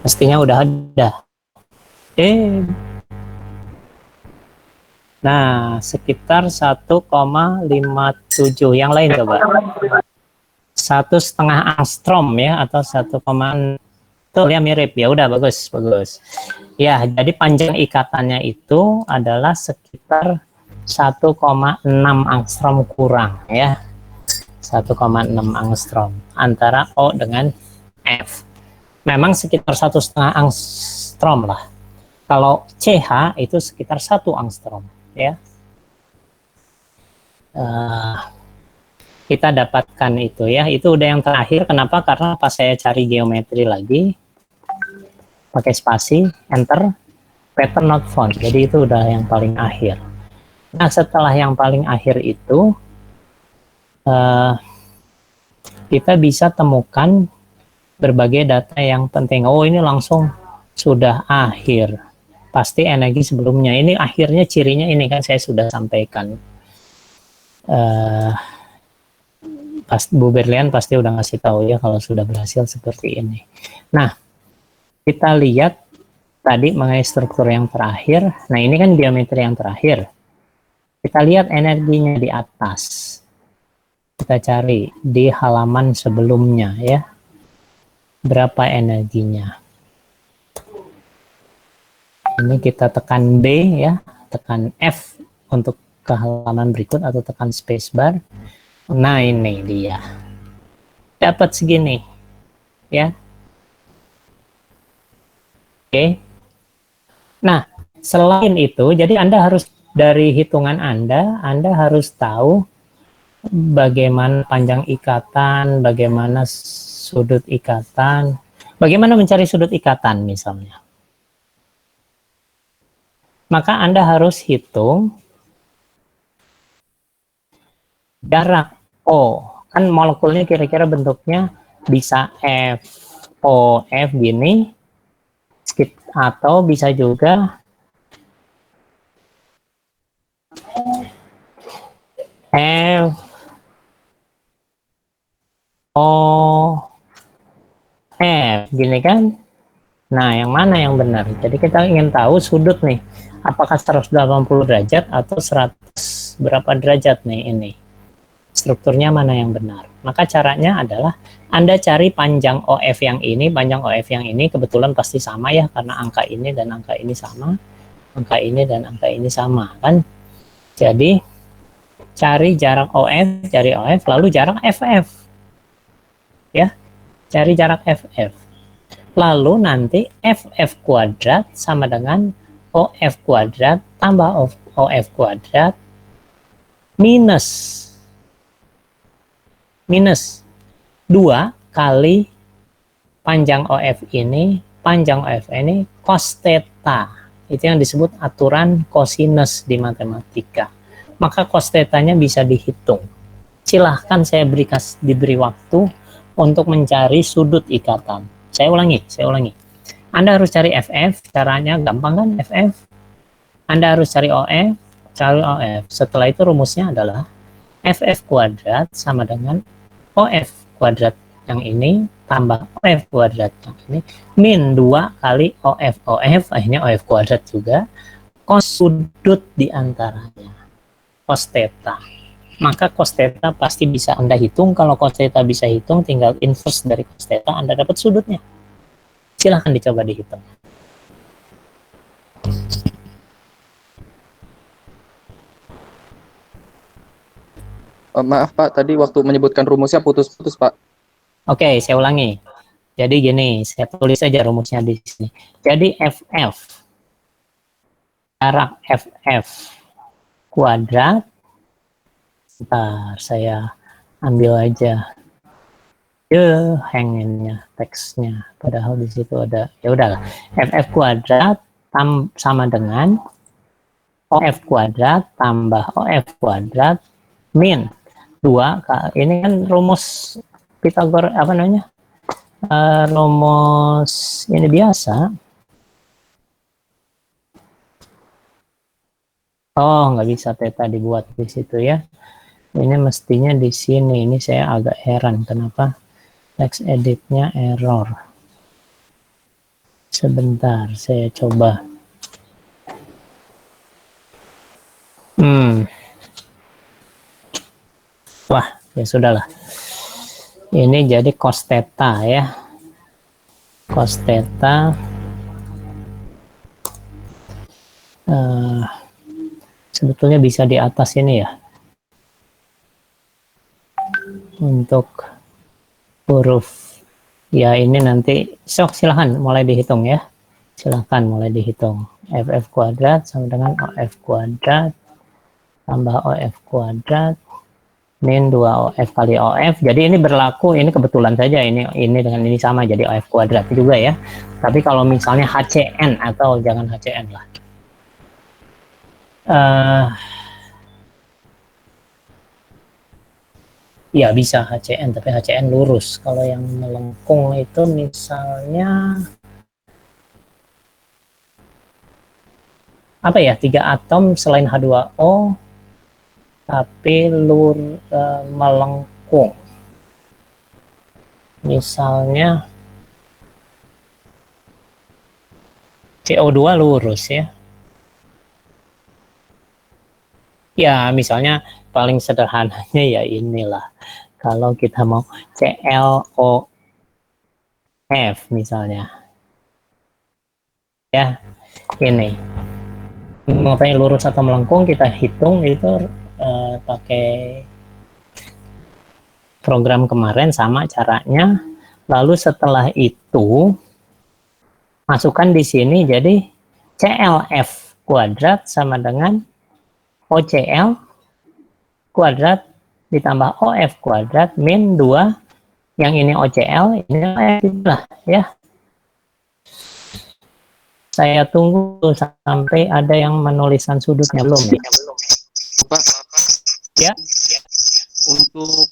Mestinya udah ada. Nah, sekitar 1,57. Yang lain coba. 1,5 angstrom ya, atau 1, tuh ya mirip ya, udah bagus. Ya, jadi panjang ikatannya itu adalah sekitar 1,6 angstrom kurang ya, 1,6 angstrom antara O dengan F. Memang sekitar 1,5 angstrom lah. Kalau CH itu sekitar 1 angstrom ya. Kita dapatkan itu ya, itu udah yang terakhir. Kenapa? Karena pas saya cari geometri lagi pakai spasi enter, pattern not found, jadi itu udah yang paling akhir. Nah, setelah yang paling akhir itu kita bisa temukan berbagai data yang penting. Oh, ini langsung sudah akhir, pasti energi sebelumnya. Ini akhirnya cirinya ini kan saya sudah sampaikan. Pas Bu Berlian pasti udah ngasih tahu ya kalau sudah berhasil seperti ini. Nah, kita lihat tadi mengenai struktur yang terakhir. Nah, ini kan geometri yang terakhir. Kita lihat energinya di atas. Kita cari di halaman sebelumnya ya. Berapa energinya? Ini kita tekan B ya, tekan F untuk ke halaman berikut atau tekan spacebar. Nah, ini dia. Dapat segini. Ya. Oke. Nah, selain itu, jadi Anda harus dari hitungan Anda harus tahu bagaimana panjang ikatan, bagaimana sudut ikatan, bagaimana mencari sudut ikatan misalnya. Maka Anda harus hitung jarak O, kan molekulnya kira-kira bentuknya bisa F, O, F gini, atau bisa juga F, O, F, gini kan. Nah, yang mana yang benar? Jadi kita ingin tahu sudut nih, apakah 180 derajat atau 100 berapa derajat nih ini. Strukturnya mana yang benar? Maka caranya adalah Anda cari panjang OF yang ini, panjang OF yang ini kebetulan pasti sama ya, karena angka ini dan angka ini sama, angka ini dan angka ini sama kan. Jadi cari jarak OF, lalu jarak FF ya, cari jarak FF, lalu nanti FF kuadrat sama dengan OF kuadrat tambah OF kuadrat minus 2 kali panjang OF ini, cos theta. Itu yang disebut aturan cosinus di matematika. Maka cos theta-nya bisa dihitung. Silahkan saya diberi waktu untuk mencari sudut ikatan. Saya ulangi. Anda harus cari FF, caranya gampang kan FF. Anda harus cari OF, Setelah itu rumusnya adalah FF kuadrat sama dengan OF kuadrat yang ini tambah OF kuadrat yang ini min 2 kali OF, akhirnya OF kuadrat juga, cos sudut diantaranya, cos theta. Maka cos theta pasti bisa Anda hitung. Kalau cos theta bisa hitung, tinggal inverse dari cos theta, Anda dapat sudutnya. Silahkan dicoba dihitung. Maaf Pak, tadi waktu menyebutkan rumusnya putus-putus Pak. Oke, saya ulangi. Jadi gini, saya tulis saja rumusnya di sini. Jadi FF, jarak FF kuadrat, bentar, saya ambil aja hanginnya teksnya, padahal di situ ada, ya udahlah, FF kuadrat sama dengan OF kuadrat tambah OF kuadrat min 2, ini kan rumus Pythagoras, apa namanya, rumus ini biasa. Oh, nggak bisa theta dibuat di situ ya. Ini mestinya di sini. Ini saya agak heran kenapa text editnya error. Sebentar, saya coba. Wah, ya sudahlah. Ini jadi cos theta ya. Cos theta sebetulnya bisa di atas ini ya. Untuk huruf ya ini nanti silahkan mulai dihitung ya. Silahkan mulai dihitung. FF kuadrat sama dengan OF kuadrat tambah OF kuadrat min 2OF kali OF. Jadi ini berlaku, ini kebetulan saja ini dengan ini sama, jadi OF kuadrat juga ya. Tapi kalau misalnya HCN atau jangan HCN lah. Ya bisa HCN, tapi HCN lurus. Kalau yang melengkung itu misalnya apa ya, 3 atom selain H2O tapi melengkung. Misalnya CO2 lurus ya. Ya, misalnya paling sederhananya ya inilah. Kalau kita mau ClOF misalnya. Ya, ini. Mau tanya lurus atau melengkung, kita hitung itu pakai program kemarin sama caranya. Lalu setelah itu masukkan di sini, jadi ClF kuadrat sama dengan OCl kuadrat ditambah OF kuadrat min 2, yang ini OCl, ini OF lah ya. Saya tunggu sampai ada yang menuliskan sudutnya belum ya? Pak. Ya. Untuk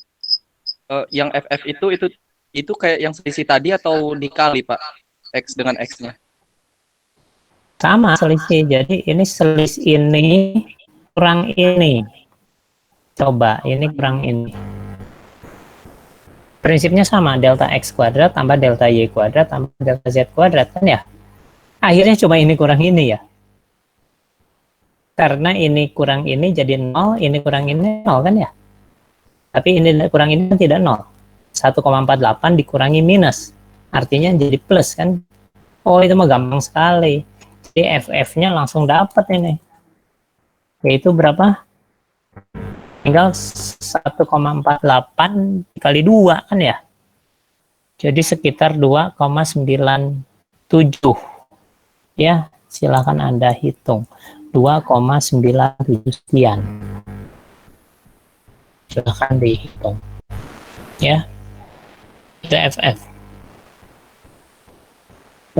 yang FF itu kayak yang selisih tadi atau dikali Pak? X dengan X-nya. Sama selisih. Jadi ini selisih ini kurang ini. Coba ini kurang ini. Prinsipnya sama, delta X kuadrat tambah delta Y kuadrat tambah delta Z kuadrat kan ya? Akhirnya cuma ini kurang ini ya. Karena ini kurang ini jadi 0, ini kurang ini 0 kan ya? Tapi ini kurang ini tidak 0. 1,48 dikurangi minus. Artinya jadi plus kan? Oh, itu mah gampang sekali. Jadi FF-nya langsung dapat ini. Yaitu berapa? Tinggal 1,48 kali 2 kan ya? Jadi sekitar 2,97. Ya, silakan Anda hitung. 2,97 sekian. Silakan dihitung. Ya. Itu FF.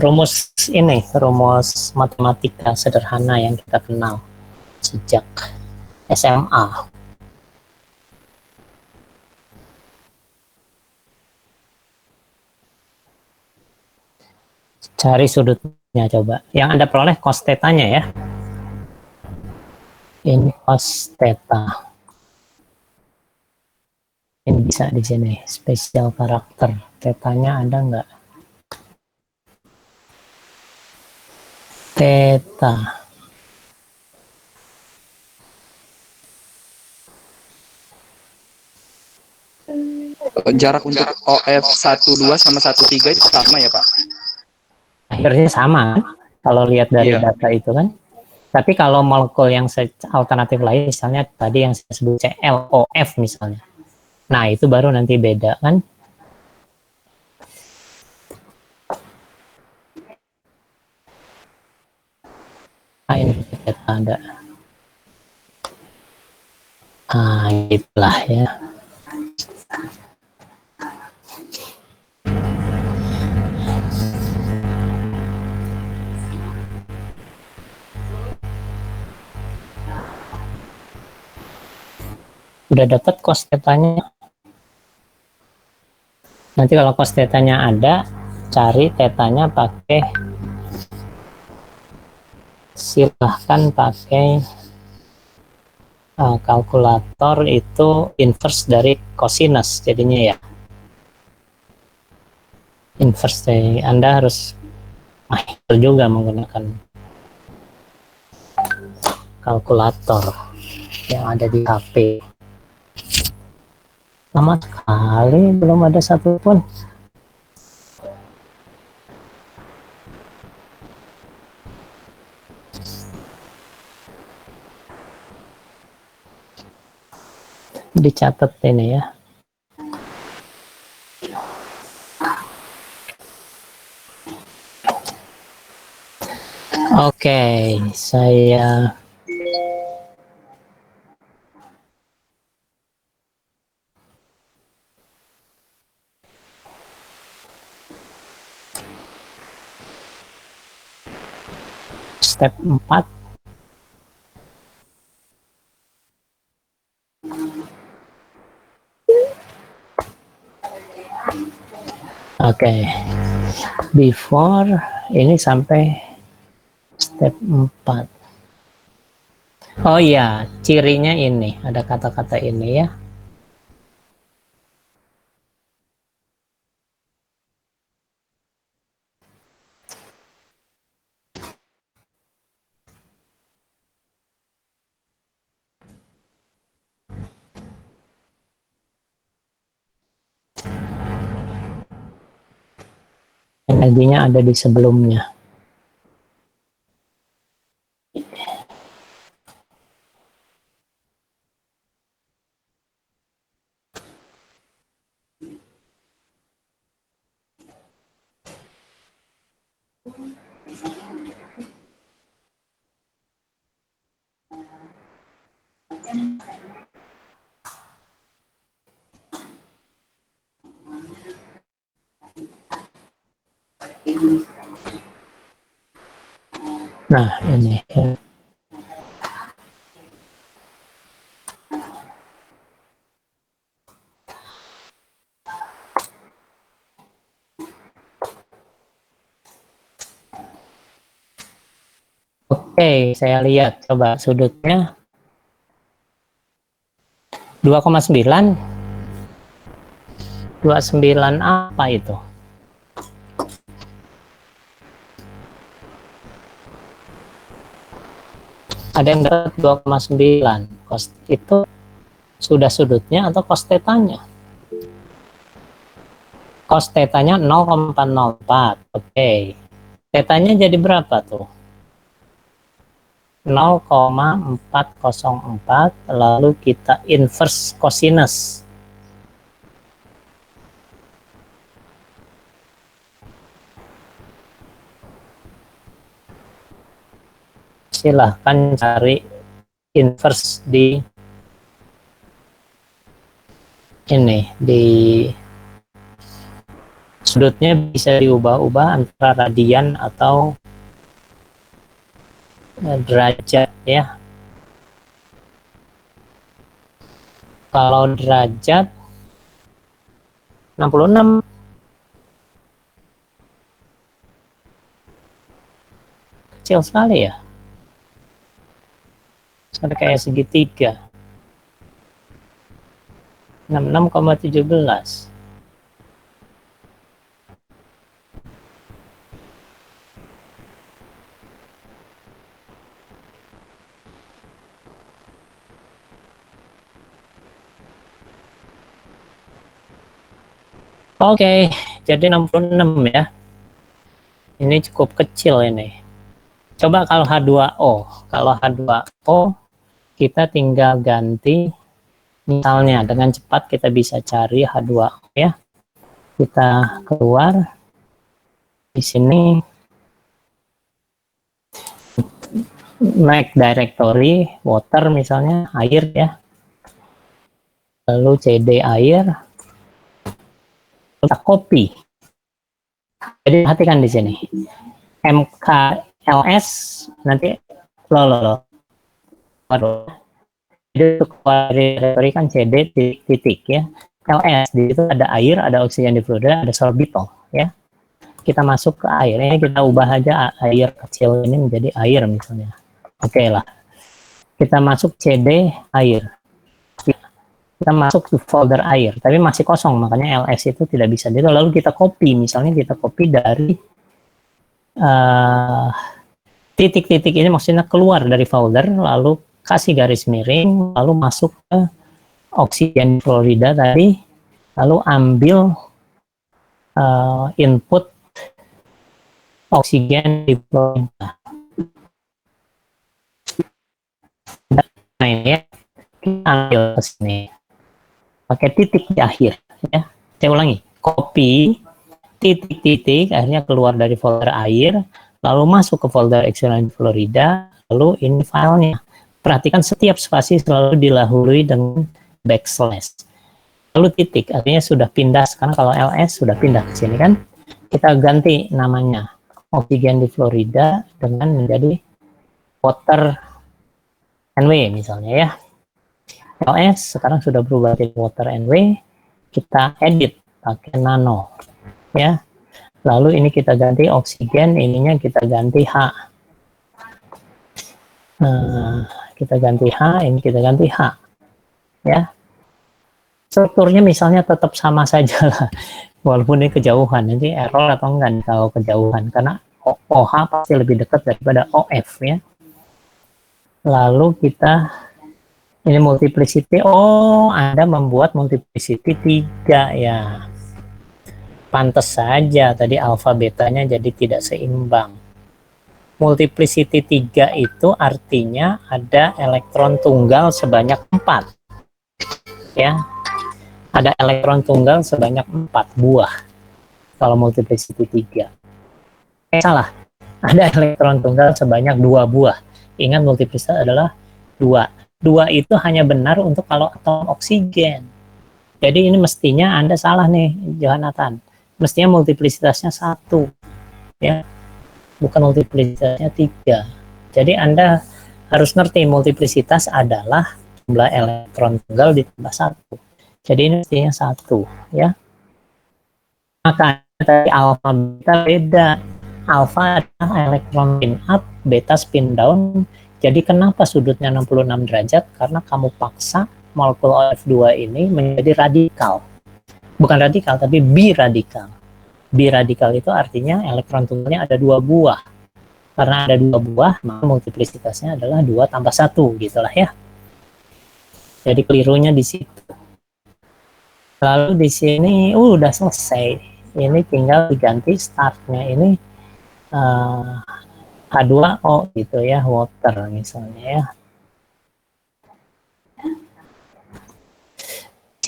Rumus ini, rumus matematika sederhana yang kita kenal sejak SMA. Cari sudutnya coba. Yang Anda peroleh cos theta-nya ya. Ini cos theta. Ini bisa di sini, spesial karakter. Theta-nya ada nggak? Theta. Jarak untuk OF 12 sama 13 itu sama ya Pak? Akhirnya sama kalau lihat dari data itu kan. Tapi kalau molekul yang alternatif lain, misalnya tadi yang saya sebut ClOF misalnya, nah itu baru nanti beda kan. Nah ini ada. Ah itulah ya. Udah dapat cos theta-nya. Nanti kalau cos theta-nya ada, cari theta-nya pakai, silahkan pakai kalkulator itu inverse dari cosinus jadinya ya. Inverse dari Anda harus mahir juga menggunakan kalkulator yang ada di HP. Lama sekali, belum ada satupun. Dicatat ini ya. Oke, saya step 4. Oke, before ini sampai step 4. Oh iya, cirinya ini, ada kata-kata ini ya. Energinya ada di sebelumnya. Nah, ini. Oke, saya lihat coba sudutnya 2,9. 29 apa itu? Ada yang dapat 2,9. Cos itu sudah sudutnya atau cos tetanya? Cos tetanya 0,04. Oke. Tetanya jadi berapa tuh? 0,404, lalu kita inverse cosinus. Silahkan cari inverse di ini, di sudutnya bisa diubah-ubah antara radian atau derajat ya. Kalau derajat 66, kecil sekali ya, ada kayak segitiga. 66,17. Oke, jadi 66 ya. Ini cukup kecil ini. Coba kalau H2O. Kalau H2O kita tinggal ganti, misalnya dengan cepat kita bisa cari H2O ya. Kita keluar di sini, make directory water misalnya, air ya. Lalu CD air, kita copy. Jadi perhatikan di sini. MKLS nanti lo. Waduh. Jadi untuk directory kan CD titik ya. LS di situ ada air, ada oksigen di fluida, ada sorbitol ya. Kita masuk ke air, ini kita ubah aja air kecil ini menjadi air misalnya. Oke lah. Kita masuk CD air. Kita masuk ke folder air, tapi masih kosong, makanya ls itu tidak bisa. Jadi lalu kita copy, misalnya kita copy dari titik-titik ini, maksudnya keluar dari folder, lalu kasih garis miring, lalu masuk ke oksigen fluorida tadi, lalu ambil input oksigen di Florida. Nah ini ya, kita ambil ke sini pakai titik di akhir ya. Saya ulangi, copy titik-titik akhirnya keluar dari folder air, lalu masuk ke folder Excellent Florida, lalu ini filenya. Perhatikan setiap spasi selalu dilahului dengan backslash. Lalu titik, artinya sudah pindah, sekarang kalau ls sudah pindah ke sini kan, kita ganti namanya oksigen di Florida dengan menjadi water NW misalnya ya. ls sekarang sudah berubah jadi water NW, kita edit pakai nano ya. Lalu ini kita ganti oksigen, ininya kita ganti H. Kita ganti H, ini kita ganti H ya. Strukturnya misalnya tetap sama saja lah, walaupun ini kejauhan, nanti error atau enggak kalau kejauhan, karena OH pasti lebih dekat daripada OF ya. Lalu kita ini multiplicity, oh Anda membuat multiplicity 3 ya. Pantes saja tadi alfa betanya jadi tidak seimbang. Multiplicity 3 itu artinya ada elektron tunggal sebanyak 4 ya. Ada elektron tunggal sebanyak 4 buah kalau multiplicity 3. Salah, ada elektron tunggal sebanyak 2 buah. Ingat multiplicity adalah 2. 2 itu hanya benar untuk kalau atom oksigen. Jadi ini mestinya Anda salah nih, Jonathan. Mestinya multiplicitasnya 1 ya, bukan multiplicitasnya 3. Jadi Anda harus ngerti multiplicitas adalah jumlah elektron tunggal ditambah 1. Jadi ini mestinya 1 ya. Maka tadi alfa beta beda. Alfa adalah elektron spin up, beta spin down. Jadi kenapa sudutnya 66 derajat? Karena kamu paksa molekul OF2 ini menjadi radikal. Bukan radikal, tapi biradikal. Biradikal itu artinya elektron tunggalnya ada 2 buah. Karena ada 2 buah, maka multiplicitasnya adalah 2 tambah 1, gitulah ya. Jadi kelirunya di situ. Lalu di sini udah selesai. Ini tinggal diganti startnya ini H2O gitu ya, water misalnya ya.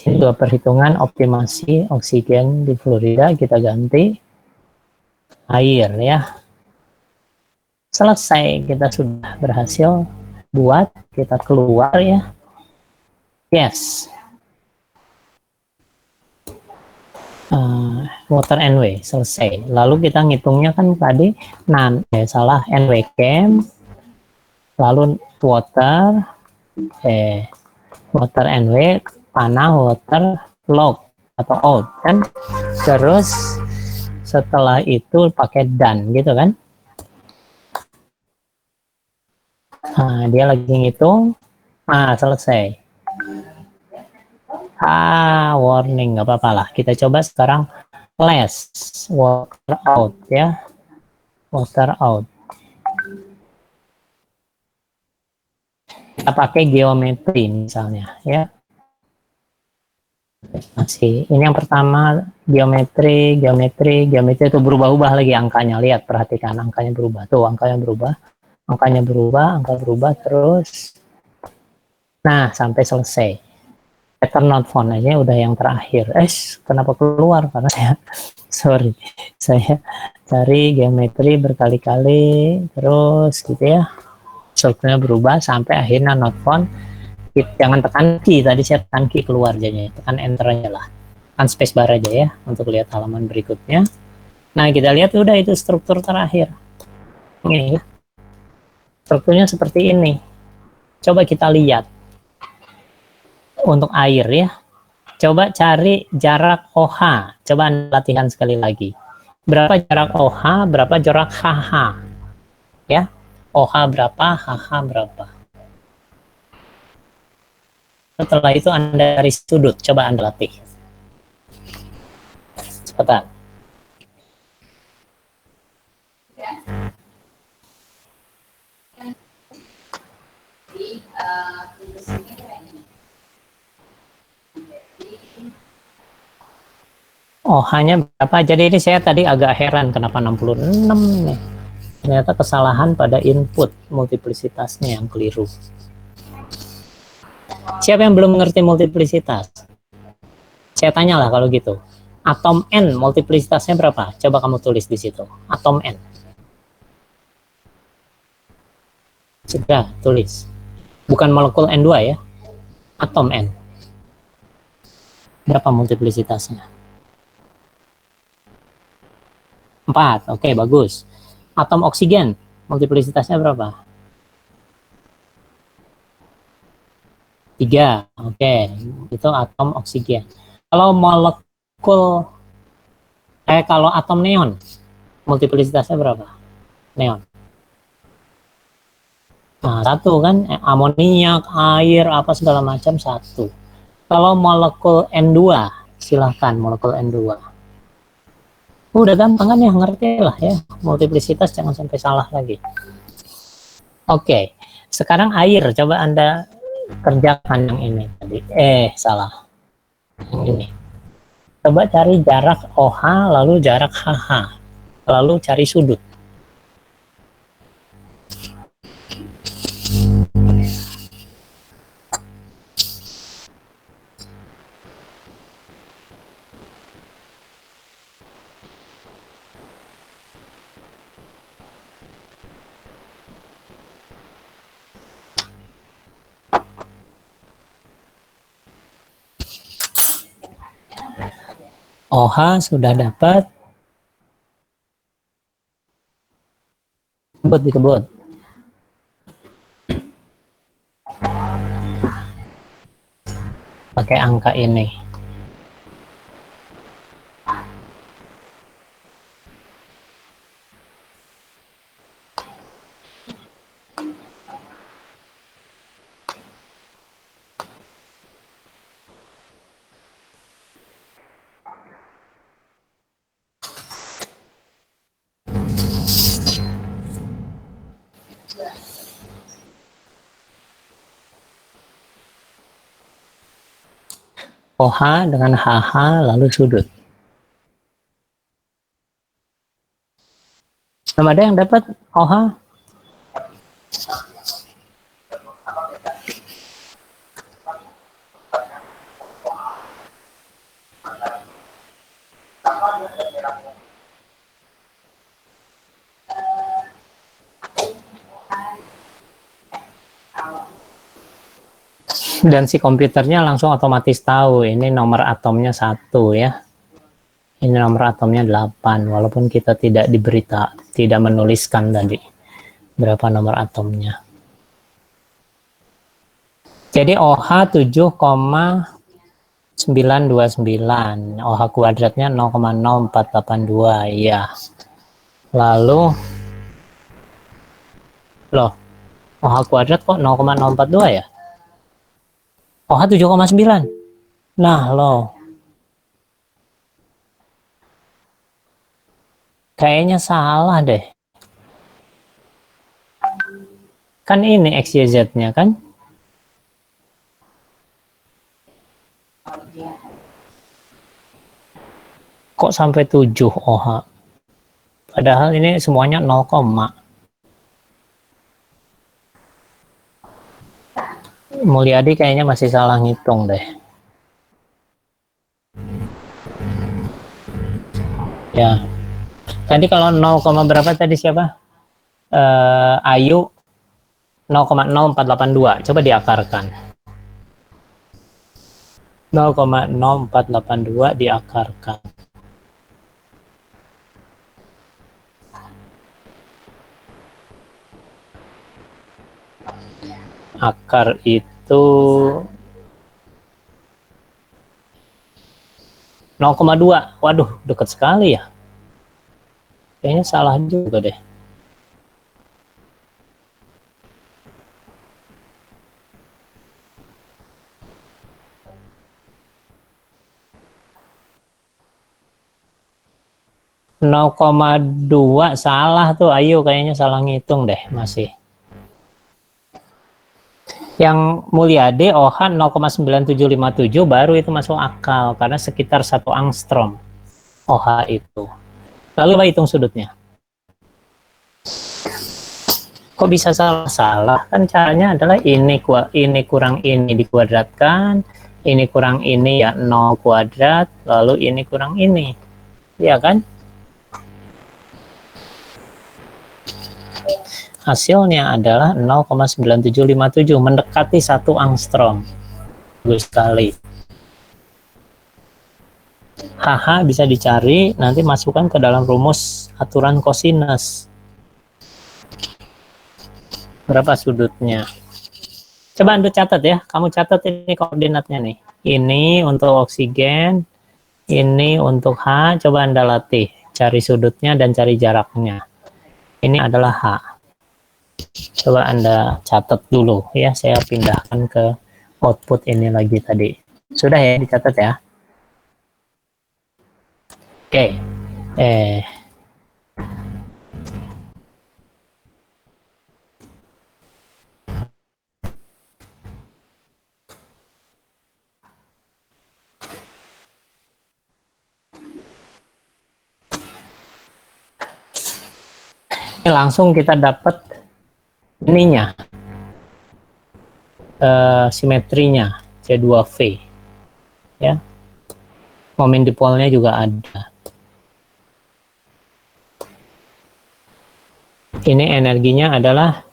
Ini juga perhitungan optimasi oksigen di Florida, kita ganti air ya. Selesai, kita sudah berhasil buat, kita keluar ya. Yes. Water NW selesai. Lalu kita ngitungnya kan tadi NW chem, lalu water water NW, panah water log atau out kan. Terus setelah itu pakai done gitu kan. Dia lagi ngitung. Selesai. Warning, nggak apa-apa lah. Kita coba sekarang less water out ya, water out. Kita pakai geometri misalnya ya. Masih ini yang pertama geometri itu berubah-ubah lagi angkanya. Lihat, perhatikan angkanya berubah. Tuh angkanya berubah, angka berubah terus. Nah sampai selesai. Pattern not found aja udah yang terakhir. Kenapa keluar? Karena saya cari geometri berkali-kali terus gitu ya. Strukturnya berubah sampai akhirnya not found. Jangan tekan key, tadi saya tekan key keluar jadinya. Tekan enter aja lah. Tekan spacebar aja ya untuk lihat halaman berikutnya. Nah, kita lihat udah itu struktur terakhir. Ini strukturnya seperti ini. Coba kita lihat. Untuk air ya, coba cari jarak OH. Coba latihan sekali lagi. Berapa jarak OH, berapa jarak HH ya. OH berapa, HH berapa. Setelah itu Anda cari sudut. Coba Anda latih. Cepetan. OH-nya berapa? Jadi ini saya tadi agak heran kenapa 66 nih. Ternyata kesalahan pada input multiplisitasnya yang keliru. Siapa yang belum mengerti multiplisitas? Saya tanyalah kalau gitu. Atom N multiplisitasnya berapa? Coba kamu tulis di situ. Atom N. Sudah, tulis. Bukan molekul N2 ya. Atom N. Berapa multiplisitasnya? 4. Oke, bagus. Atom oksigen multiplisitasnya berapa? 3. Oke, itu atom oksigen. Kalau molekul kalau atom neon multiplisitasnya berapa? Neon. Nah, 1 kan, amoniak, air, apa segala macam 1. Kalau molekul N2, silahkan molekul N2. Udah gampang kan ya, ngerti lah ya. Multiplisitas jangan sampai salah lagi. Oke, sekarang air. Coba Anda kerjakan yang ini tadi. Salah. Yang ini. Coba cari jarak OH, lalu jarak HH. Lalu cari sudut. OH sudah dapat. Dikebut. Pakai angka ini. OH dengan HH lalu sudut. Belum ada yang dapat OH? Dan si komputernya langsung otomatis tahu ini nomor atomnya 1 ya. Ini nomor atomnya 8, walaupun kita tidak tidak menuliskan tadi berapa nomor atomnya. Jadi OH 7,929, OH kuadratnya 0,0482 ya. Lalu OH kuadrat kok 0,042 ya? OH 7,9. Nah, kayaknya salah deh. Kan ini XYZ-nya kan? Kok sampai 7 OH? Padahal ini semuanya 0, Mulyadi kayaknya masih salah ngitung deh. Ya. Tadi kalau 0, berapa tadi siapa? Ayu 0,0482. Coba diakarkan. 0,0482 diakarkan. Akar itu 0,2. Waduh, dekat sekali ya. Kayaknya salah juga deh. ,2 salah tuh. Ayo kayaknya salah ngitung deh masih. Yang Mulyadi OH 0,9757 baru itu masuk akal karena sekitar 1 angstrom. OH itu. Lalu apa hitung sudutnya? Kok bisa salah? Kan caranya adalah ini kurang ini dikuadratkan, ini kurang ini ya 0 kuadrat, lalu ini kurang ini. Ya kan? Hasilnya adalah 0,9757, mendekati 1 angstrom. Bagus sekali. HH bisa dicari, nanti masukkan ke dalam rumus aturan kosinus. Berapa sudutnya? Coba Anda catat ya, kamu catat ini koordinatnya nih. Ini untuk oksigen, ini untuk H, coba Anda latih. Cari sudutnya dan cari jaraknya. Ini adalah H. Coba Anda catat dulu ya, saya pindahkan ke output ini lagi tadi. Sudah ya, dicatat ya. Oke. Ini langsung kita dapat ininya, simetrinya C2V ya, momen dipolnya juga ada. Ini energinya adalah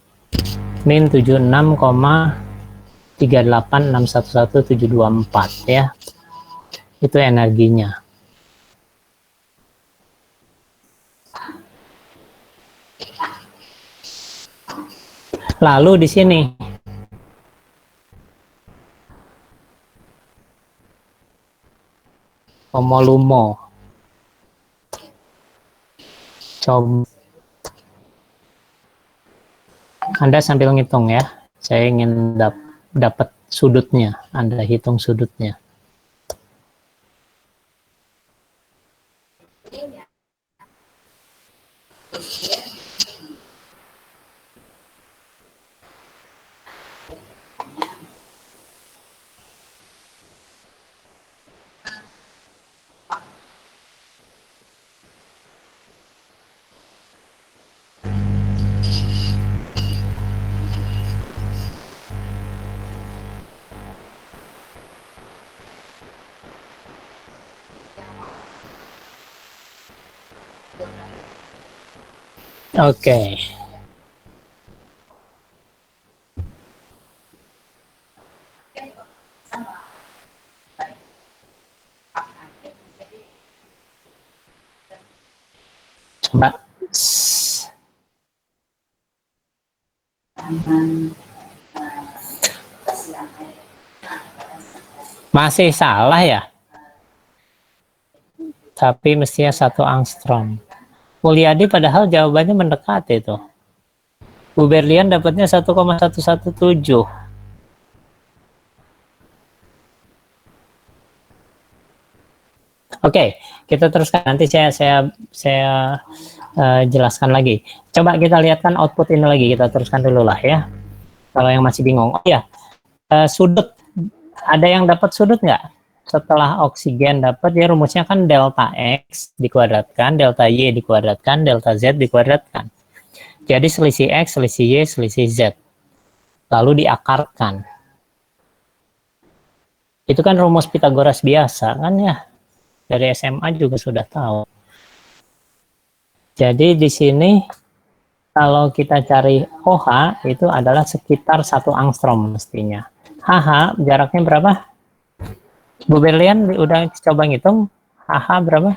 min 76,386111724 ya, itu energinya. Lalu di sini homolumo, coba Anda sambil ngitung ya, saya ingin dapat sudutnya, Anda hitung sudutnya. Oke. Coba. Masih salah ya? Tapi mestinya 1 angstrom. Mulyadi padahal jawabannya mendekati itu. Bu Berlian dapatnya 1,117. Oke, kita teruskan. Nanti saya jelaskan lagi. Coba kita lihatkan output ini lagi. Kita teruskan dulu lah ya. Kalau yang masih bingung. Oh ya, sudut. Ada yang dapat sudut nggak? Setelah oksigen dapat, ya rumusnya kan delta X dikuadratkan, delta Y dikuadratkan, delta Z dikuadratkan. Jadi selisih X, selisih Y, selisih Z. Lalu diakarkan. Itu kan rumus Pitagoras biasa kan ya. Dari SMA juga sudah tahu. Jadi di sini kalau kita cari OH itu adalah sekitar 1 angstrom mestinya. HH jaraknya berapa? Bu Berlian udah coba ngitung HH berapa?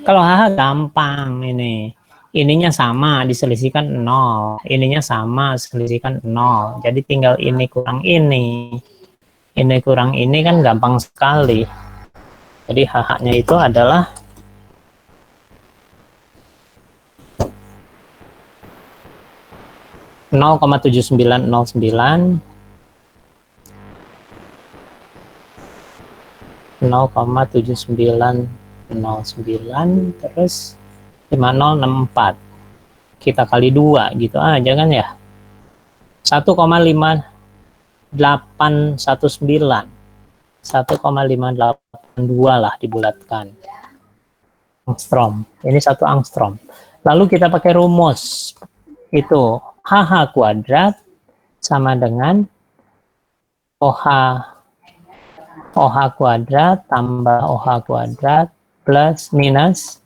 Kalau HH gampang ini. Ininya sama diselisihkan 0. Ininya sama diselisihkan 0. Jadi tinggal ini kurang ini. Ini kurang ini kan gampang sekali. Jadi HH-nya itu adalah nol koma 7909 0,7909 terus 5064 kita kali 2 gitu aja kan ya, 1,5819 1,58 2 lah dibulatkan. Angstrom. Ini 1 angstrom. Lalu kita pakai rumus. Itu HH kuadrat sama dengan OH kuadrat tambah OH kuadrat plus minus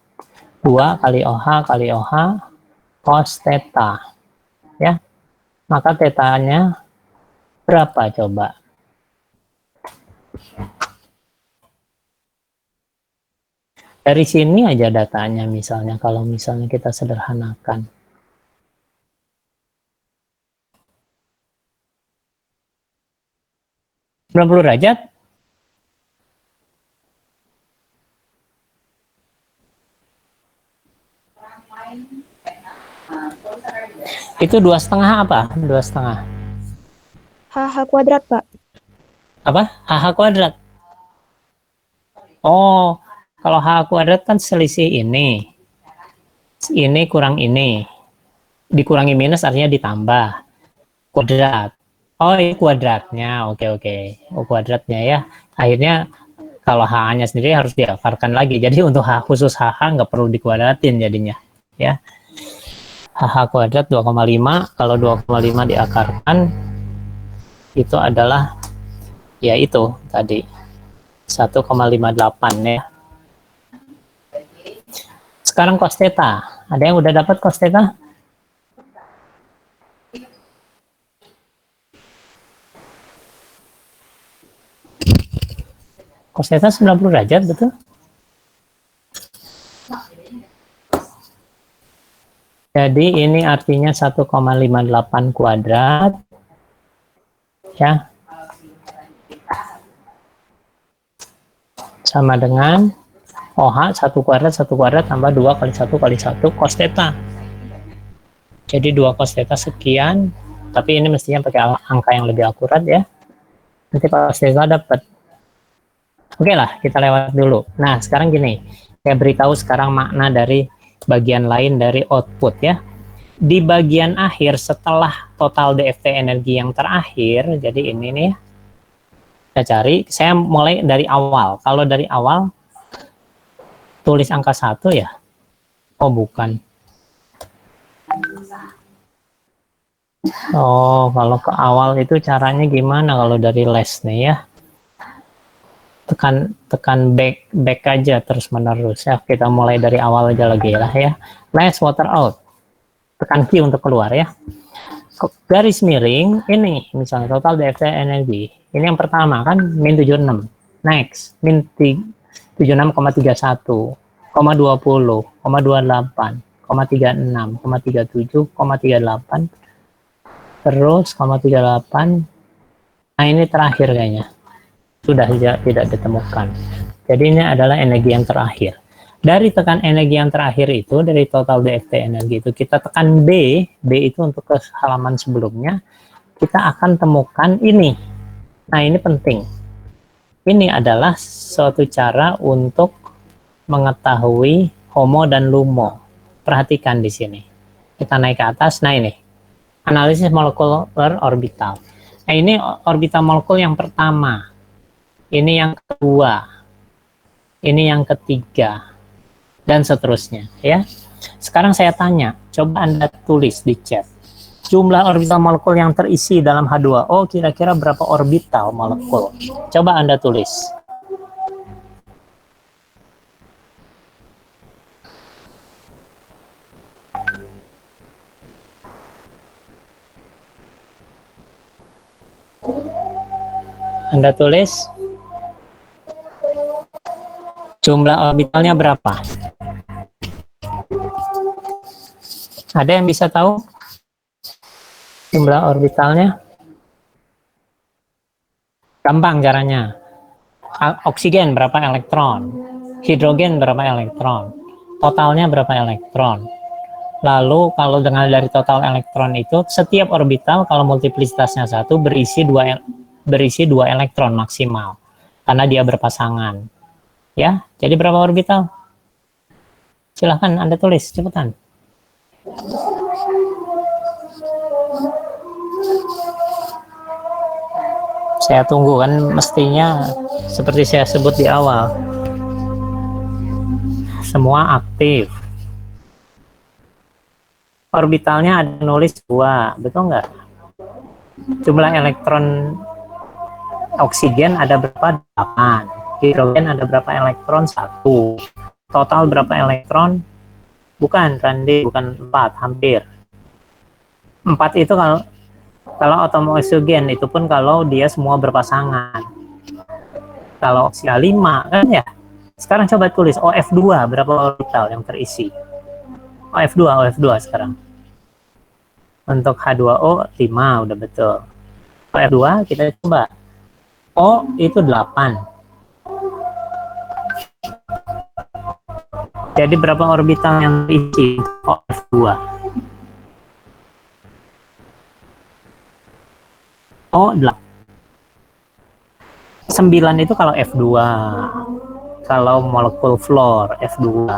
2 kali OH cos theta. Ya. Maka tetanya berapa coba? Dari sini aja datanya misalnya, kalau misalnya kita sederhanakan. derajat. Itu 2,5 apa? 2,5. HH kuadrat, Pak. Apa? HH kuadrat. Oh, kalau HH kuadrat kan selisih ini. Ini kurang ini. Dikurangi minus artinya ditambah. Kuadrat. Oh, ini kuadratnya. Oke. Oh, kuadratnya ya. Akhirnya kalau H-nya sendiri harus diakarkan lagi. Jadi untuk H khusus HH nggak perlu dikuadratin jadinya. Ya. HH kuadrat 2,5. Kalau 2,5 diakarkan, itu adalah, ya itu tadi. 1,58 ya. Sekarang cos theta. Ada yang udah dapat cos theta? Cos theta 90 derajat, betul? Jadi ini artinya 1,58 kuadrat. Ya. Sama dengan OH 1 kuadrat tambah 2 kali 1 kali 1 cos theta. Jadi 2 cos theta sekian, tapi ini mestinya pakai angka yang lebih akurat ya. Nanti cos theta dapat. Oke lah, kita lewat dulu. Nah, sekarang gini, saya beritahu sekarang makna dari bagian lain dari output ya. Di bagian akhir setelah total DFT energi yang terakhir, jadi ini nih, saya cari, saya mulai dari awal. Kalau dari awal, tulis angka 1 ya? Oh, bukan. Oh, kalau ke awal itu caranya gimana kalau dari les nih ya? Tekan back aja terus menerus ya. Kita mulai dari awal aja lagi lah ya. Les water out. Tekan Q untuk keluar ya. Garis miring ini misalnya total DFT energi. Ini yang pertama kan min 76. Next min 76,31, 20, 28, 36, 37, 38, terus 38. Nah ini terakhir kayaknya. Sudah tidak ditemukan. Jadi ini adalah energi yang terakhir. Dari tekan energi yang terakhir itu, dari total DFT energi itu, kita tekan B itu untuk ke halaman sebelumnya, kita akan temukan ini. Nah ini penting. Ini adalah suatu cara untuk mengetahui HOMO dan LUMO. Perhatikan di sini. Kita naik ke atas. Nah ini, analisis molekuler orbital. Nah ini orbital molekul yang pertama. Ini yang kedua, ini yang ketiga, dan seterusnya ya. Sekarang saya tanya, coba Anda tulis di chat jumlah orbital molekul yang terisi dalam H2O kira-kira berapa orbital molekul. Coba Anda tulis. Anda tulis jumlah orbitalnya berapa? Ada yang bisa tahu jumlah orbitalnya? Gampang caranya. Oksigen berapa elektron? Hidrogen berapa elektron? Totalnya berapa elektron? Lalu kalau dengan dari total elektron itu, setiap orbital kalau multiplisitasnya 1 berisi 2 elektron maksimal. Karena dia berpasangan. Ya, jadi berapa orbital? Silahkan Anda tulis, cepetan. Saya tunggu, kan mestinya seperti saya sebut di awal, semua aktif. Orbitalnya ada nulis 2, betul nggak? Jumlah elektron oksigen ada berapa? 8. Hidrogen ada berapa elektron? 1. Total berapa elektron? Bukan, Randi, bukan 4, hampir. 4 itu kalau atom oksigen, itu pun kalau dia semua berpasangan. Kalau oksigen 5 kan ya. Sekarang coba tulis OF2 berapa orbital yang terisi. OF2 sekarang. Untuk H2O 5 udah betul. OF2 kita coba. O itu 8. Jadi berapa orbital yang terisi OF2? O8. 9 itu kalau F2. Kalau molekul fluor F2.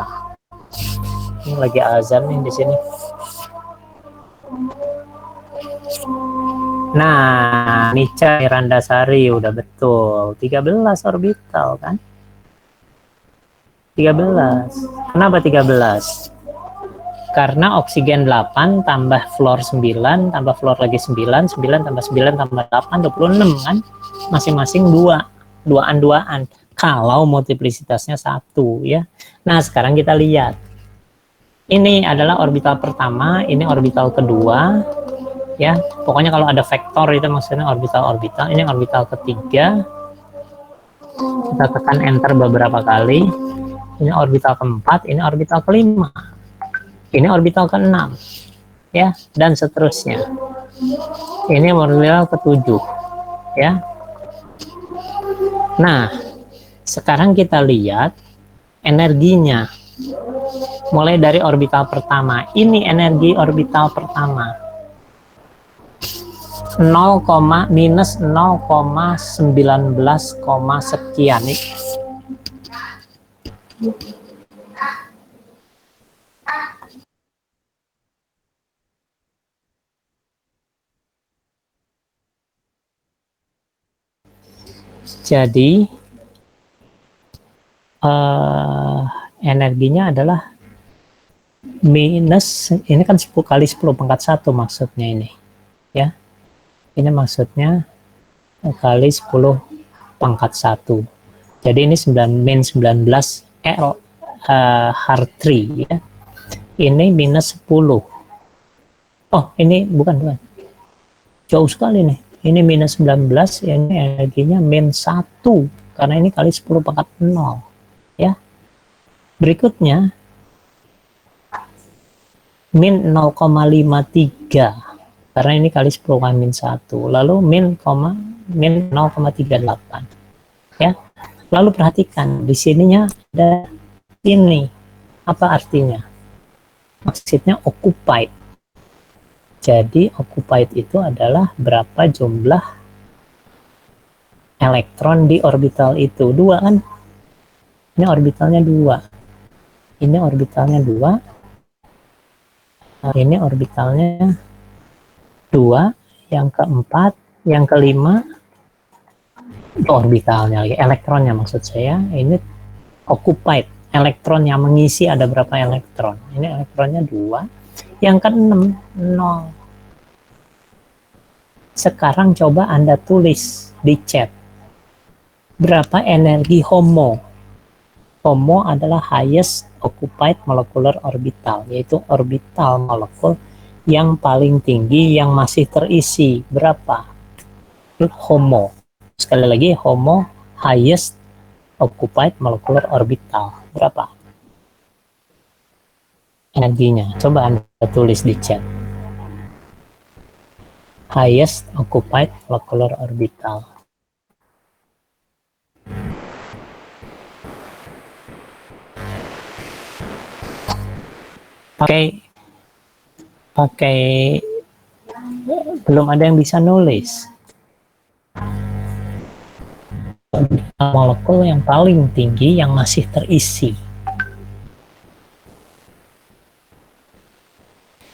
Ini lagi azan nih di sini. Nah, Nica Mirandasari udah betul. 13 orbital kan? 13. Kenapa 13? Karena oksigen 8 tambah fluor 9 tambah fluor lagi 9 tambah 9 tambah 8 26 kan, masing-masing 2 kalau multiplisitasnya 1 ya. Nah sekarang kita lihat, ini adalah orbital pertama, ini orbital kedua ya, pokoknya kalau ada vektor itu maksudnya orbital-orbital. Ini orbital ketiga, kita tekan enter beberapa kali. Ini orbital keempat, ini orbital kelima, ini orbital ke-6 ya, dan seterusnya. Ini orbital ke-7 ya. Nah sekarang kita lihat energinya mulai dari orbital pertama. Ini energi orbital pertama 0, minus 0,19, sekian nih. Jadi energinya adalah minus, ini kan 10 kali 10 pangkat 1 maksudnya ini ya. Ini maksudnya kali 10 pangkat 1. Jadi ini 19 L H3 ya. Ini minus 10. Oh, ini bukan. Jauh sekali nih. Ini minus 19, ini energinya min 1 karena ini kali 10 pangkat 0 ya. Berikutnya min 0,53 karena ini kali 10 kali min 1. Lalu min 0,38 ya. Lalu perhatikan di sininya ada ini. Apa artinya? Maksudnya occupied. Jadi occupied itu adalah berapa jumlah elektron di orbital itu. 2 kan? Ini orbitalnya 2. Ini orbitalnya 2. Nah, ini orbitalnya 2. Yang keempat, yang kelima orbitalnya lagi, elektronnya maksud saya. Ini occupied, elektron yang mengisi ada berapa elektron. Ini elektronnya 2. Yang ke-6 0. Sekarang coba Anda tulis di chat berapa energi HOMO. HOMO adalah highest occupied molecular orbital, yaitu orbital molekul yang paling tinggi yang masih terisi. Berapa? HOMO. Sekali lagi, HOMO highest occupied molecular orbital. Berapa energinya? Coba Anda tulis di chat. Highest occupied molecular orbital. Pakai belum ada yang bisa nulis. Molekul yang paling tinggi yang masih terisi.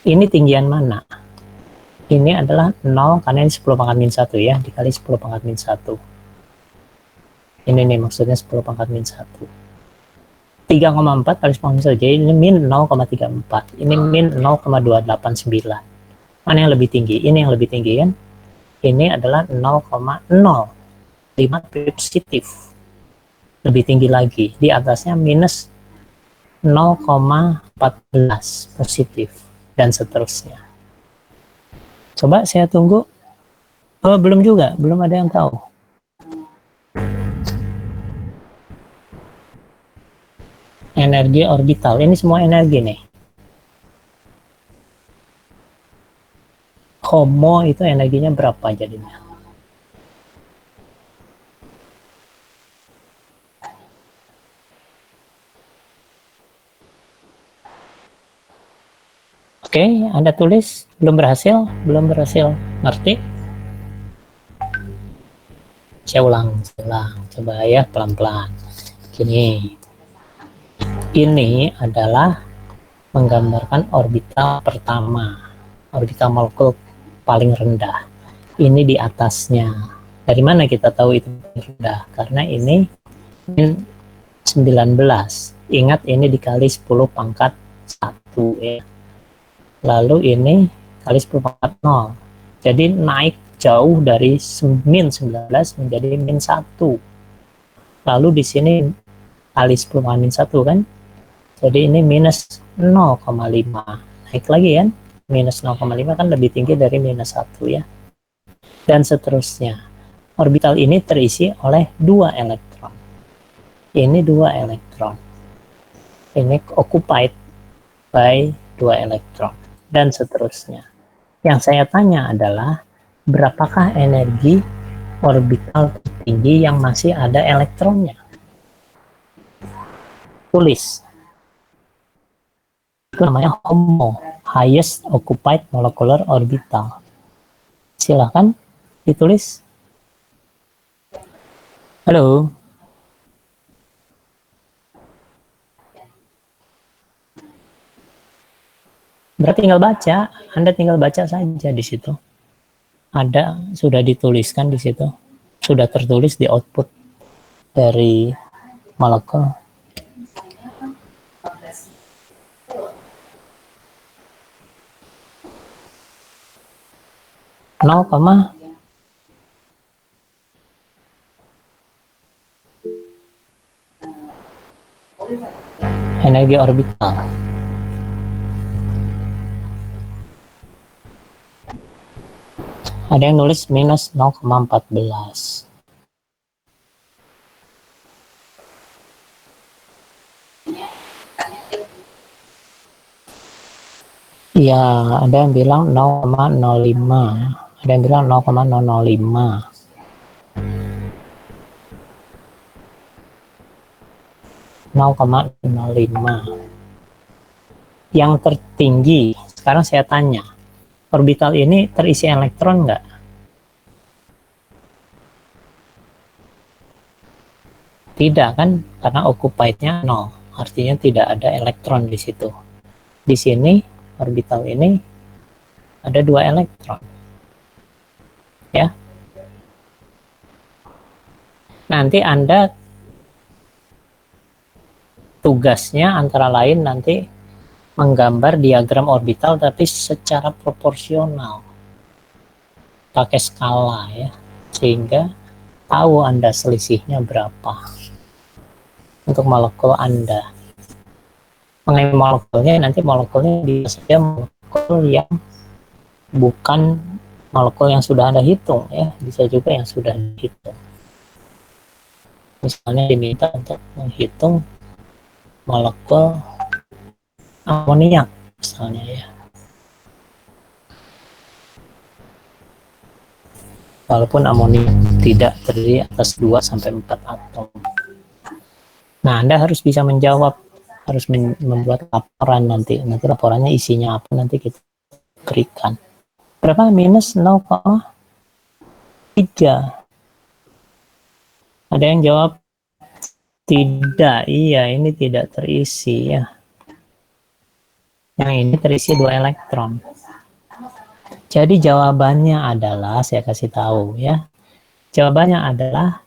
Ini tinggian mana? Ini adalah 0 karena ini 10 pangkat min 1 ya, dikali 10 pangkat min 1. Ini nih maksudnya 10 pangkat min 1. 3,4 kali 10 pangkat min 1, jadi ini min 0,34. Ini min 0,289. Mana yang lebih tinggi? Ini yang lebih tinggi kan? Ini adalah 0,05 positif. Lebih tinggi lagi. Di atasnya minus 0,14 positif. Dan seterusnya. Coba saya tunggu. Oh, belum juga. Belum ada yang tahu. Energi orbital. Ini semua energi nih. HOMO itu energinya berapa jadinya? Oke, Anda tulis. Belum berhasil? Belum berhasil. Ngerti? Saya ulang. Coba ya, pelan-pelan. Gini. Ini adalah menggambarkan orbital pertama. Orbital molekul paling rendah. Ini di atasnya. Dari mana kita tahu itu rendah? Karena ini min 19. Ingat ini dikali 10 pangkat 1 ya. Lalu ini kali 10 pangkat 0. Jadi naik jauh dari min 19 menjadi min 1. Lalu di sini kali 10 pangkat min 1 kan. Jadi ini minus 0,5. Naik lagi kan. Minus 0,5 kan lebih tinggi dari minus 1 ya. Dan seterusnya. Orbital ini terisi oleh 2 elektron. Ini 2 elektron. Ini occupied by 2 elektron. Dan seterusnya. Yang saya tanya adalah berapakah energi orbital tertinggi yang masih ada elektronnya? Tulis. Itu namanya HOMO, highest occupied molecular orbital. Silahkan ditulis. Halo. Berarti tinggal baca, Anda tinggal baca saja di situ. Ada, sudah dituliskan di situ. Sudah tertulis di output dari molekul. Energi orbital. Ada yang nulis minus 0,14. Ya, ada yang bilang 0,05. Ada yang bilang 0,005. Yang tertinggi, sekarang saya tanya, orbital ini terisi elektron nggak? Tidak kan, karena occupied-nya 0, artinya tidak ada elektron di situ. Di sini orbital ini ada 2 elektron, ya. Nanti Anda tugasnya antara lain nanti menggambar diagram orbital tapi secara proporsional pakai skala ya, sehingga tahu Anda selisihnya berapa untuk molekul Anda. Mengenai molekulnya, nanti molekulnya bisa molekul yang bukan molekul yang sudah Anda hitung ya, bisa juga yang sudah dihitung. Misalnya diminta untuk menghitung molekul amoniak misalnya ya. Walaupun amoniak tidak terdiri atas 2 sampai 4 atom. Nah, Anda harus bisa menjawab, harus membuat laporan nanti. Nanti laporannya isinya apa nanti kita berikan. Berapa? Minus 0,3. Ada yang jawab tidak. Iya, ini tidak terisi ya. Yang ini terisi 2 elektron. Jadi jawabannya adalah, saya kasih tahu ya. Jawabannya adalah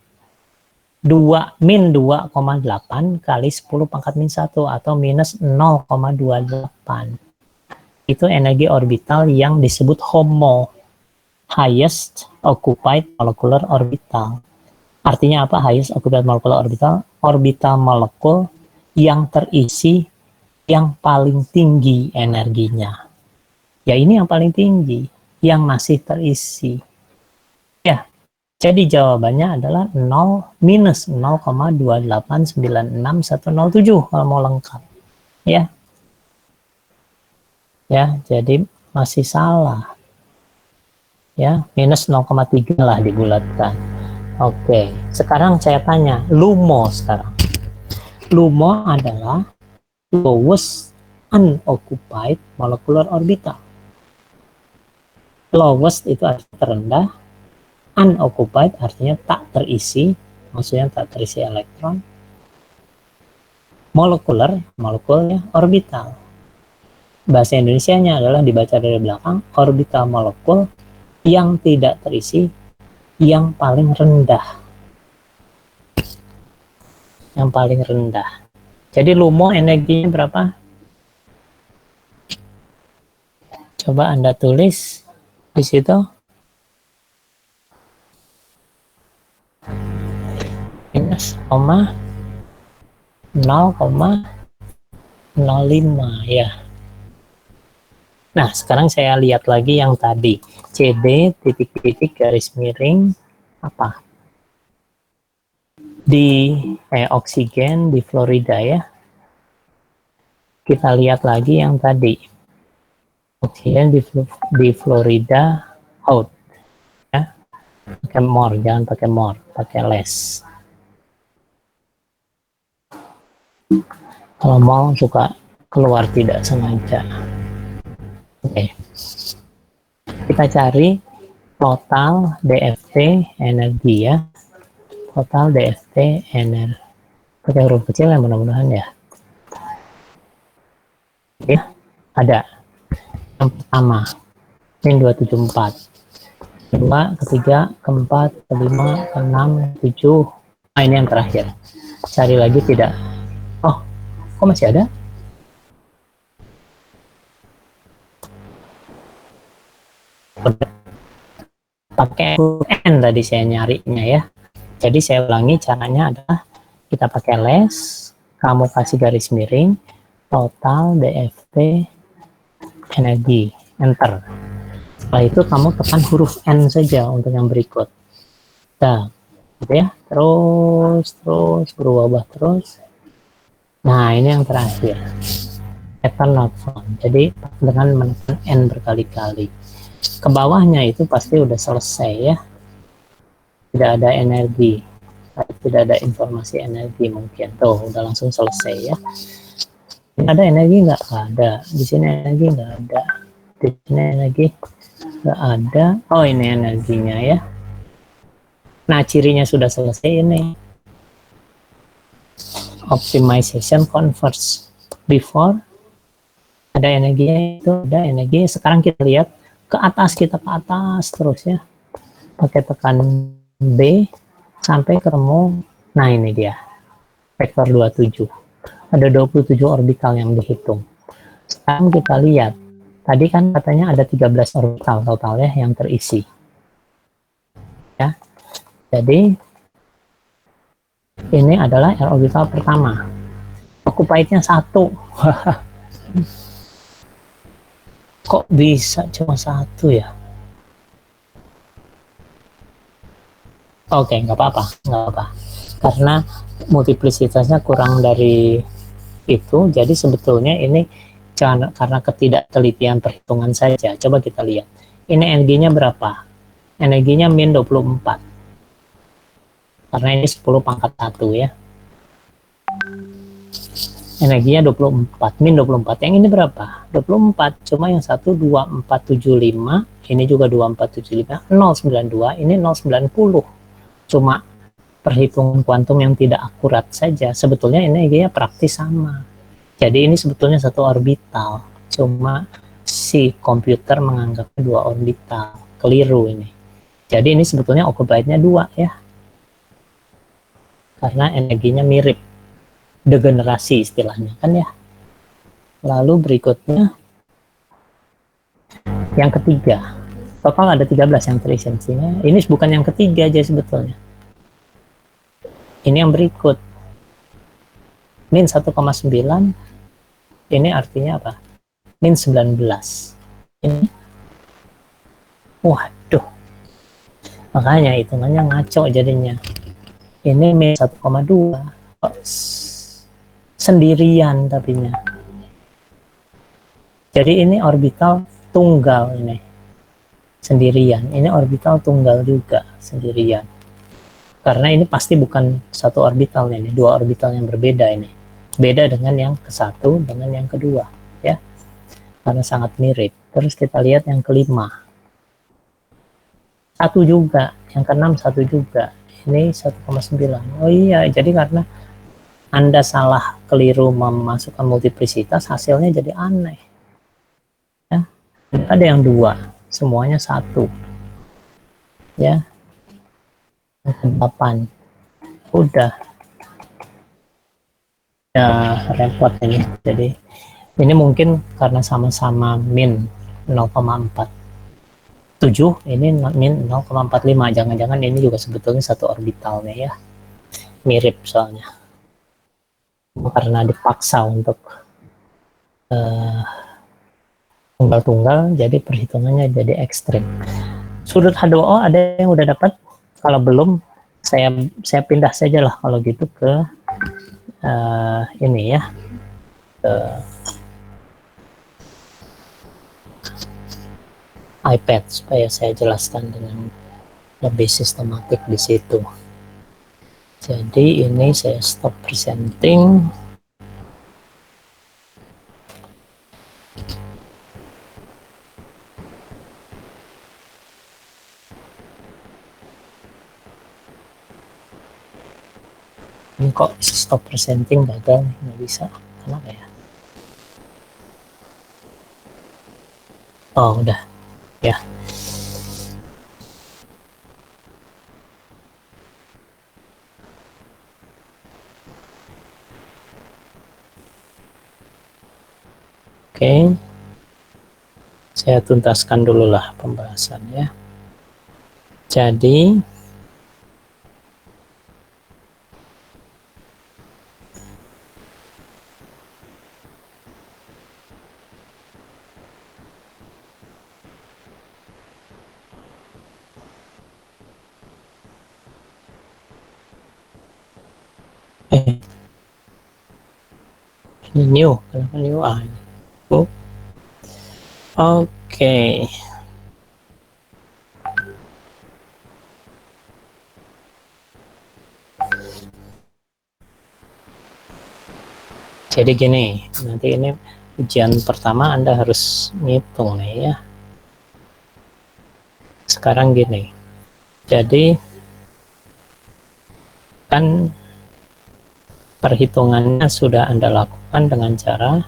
2-2,8 kali 10 pangkat min 1 atau minus 0,28. Itu energi orbital yang disebut HOMO, highest occupied molecular orbital. Artinya apa highest occupied molecular orbital? Orbital molekul yang terisi yang paling tinggi energinya. Ya ini yang paling tinggi, yang masih terisi. Ya, jadi jawabannya adalah 0 minus 0,2896107 kalau mau lengkap. Ya. Ya, jadi masih salah. Ya, minus 0,3 lah dibulatkan. Oke, sekarang saya tanya, LUMO sekarang. LUMO adalah lowest unoccupied molecular orbital. Lowest itu artinya terendah, unoccupied artinya tak terisi, maksudnya tak terisi elektron. Molecular, molekulnya orbital. Bahasa Indonesianya adalah dibaca dari belakang, orbital molekul yang tidak terisi, yang paling rendah. Yang paling rendah. Jadi LUMO energinya berapa? Coba Anda tulis di situ. Minus 0,05 ya. Nah, sekarang saya lihat lagi yang tadi. CD titik-titik garis miring apa? Di oksigen di Florida ya. Kita lihat lagi yang tadi. Oksigen di Florida out. Ya. Pakai more, jangan pakai more, pakai less. Kalau mau suka keluar tidak sengaja. Oke. Kita cari total DFT energi ya. Total DFT energi. Pakai huruf kecil ya mudah-mudahan ya. Oke, ada. Yang pertama, min 274. Kedua, ketiga, keempat, kelima, keenam, ketujuh. Nah, ini yang terakhir. Cari lagi tidak. Oh, kok masih ada? Pakai N tadi saya nyarinya ya. Jadi saya ulangi, caranya adalah kita pakai less, kamu kasih garis miring, total DFT energi, enter. Setelah itu kamu tekan huruf N saja untuk yang berikut. Nah, gitu ya. Terus berubah terus. Nah, ini yang terakhir. Pattern not found. Jadi dengan menekan N berkali-kali. Ke bawahnya itu pasti udah selesai ya. Tidak ada energi, tidak ada informasi energi mungkin. Tuh, udah langsung selesai ya. Ini ada energi nggak? Ada. Di sini energi nggak ada. Di sini energi nggak ada. Oh, ini energinya ya. Nah, cirinya sudah selesai ini. Optimization converts before ada energinya itu, ada energi. Sekarang kita lihat ke atas, kita ke atas terus ya. Pakai tekan B sampai ketemu. Nah, ini dia. Vektor 27. Ada 27 orbital yang dihitung. Sekarang kita lihat. Tadi kan katanya ada 13 orbital total ya yang terisi. Ya. Jadi ini adalah R orbital pertama. Occupied-nya 1. Kok bisa cuma 1 ya? Oke, nggak apa-apa. Karena multiplisitasnya kurang dari itu, jadi sebetulnya ini karena ketidaktelitian perhitungan saja. Coba kita lihat. Ini energinya berapa? Energinya min 24. Karena ini 10 pangkat 1 ya. Energinya 24, min 24. Yang ini berapa? 24, cuma yang satu 2475, ini juga 2475, 092, ini 090. Cuma perhitungan kuantum yang tidak akurat saja. Sebetulnya energinya praktis sama. Jadi ini sebetulnya satu orbital, cuma si komputer menganggap dua orbital. Keliru ini. Jadi ini sebetulnya occupied-nya 2 ya. Karena energinya mirip. Degenerasi istilahnya kan ya. Lalu berikutnya yang ketiga. Total ada 13 yang terisinya. Ini bukan yang ketiga aja sebetulnya. Ini yang berikut. Min 1,9. Ini artinya apa? Min 19. Ini. Waduh. Makanya hitungannya ngaco jadinya. Ini min 1,2. Sendirian tapinya. Jadi ini orbital tunggal ini. Sendirian. Ini orbital tunggal juga sendirian. Karena ini pasti bukan satu orbital ini, dua orbital yang berbeda ini. Beda dengan yang ke satu dengan yang kedua, ya. Karena sangat mirip. Terus kita lihat yang kelima. Satu juga, yang keenam satu juga. Ini 1,9. Oh iya, jadi karena Anda salah keliru memasukkan multiplisitas, hasilnya jadi aneh. Ya. Ada yang 2, semuanya 1. Ya. Yang ke-8. Udah. Ya, repot ini. Jadi ini mungkin karena sama-sama min 0,47, ini min 0,45. Jangan-jangan ini juga sebetulnya satu orbitalnya ya. Mirip soalnya. Karena dipaksa untuk tunggal-tunggal, jadi perhitungannya jadi ekstrim. Sudut H2O ada yang udah dapat? Kalau belum, saya pindah saja lah kalau gitu ke ini ya, ke iPad supaya saya jelaskan dengan lebih sistematik di situ. Jadi ini saya stop presenting. Ini kok stop presenting gagal nih, nggak bisa. Kenapa ya? Oh udah ya. Oke, saya tuntaskan dulu lah pembahasannya. Jadi ini new, kenapa new? Oh. Oke. Jadi gini, nanti ini ujian pertama Anda harus ngitung nih ya. Sekarang gini, jadi kan perhitungannya sudah Anda lakukan dengan cara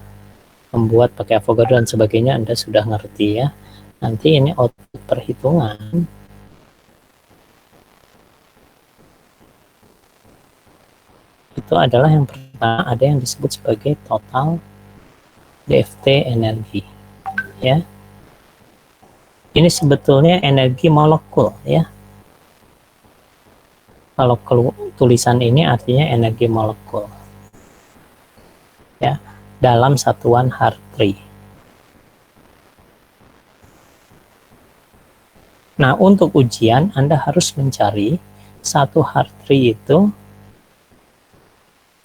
membuat pakai Avogadro dan sebagainya, Anda sudah ngerti ya. Nanti ini output perhitungan itu adalah yang pertama, ada yang disebut sebagai total DFT energi ya. Ini sebetulnya energi molekul ya. Kalau tulisan ini artinya energi molekul ya, dalam satuan Hartree. Nah, untuk ujian Anda harus mencari satu Hartree itu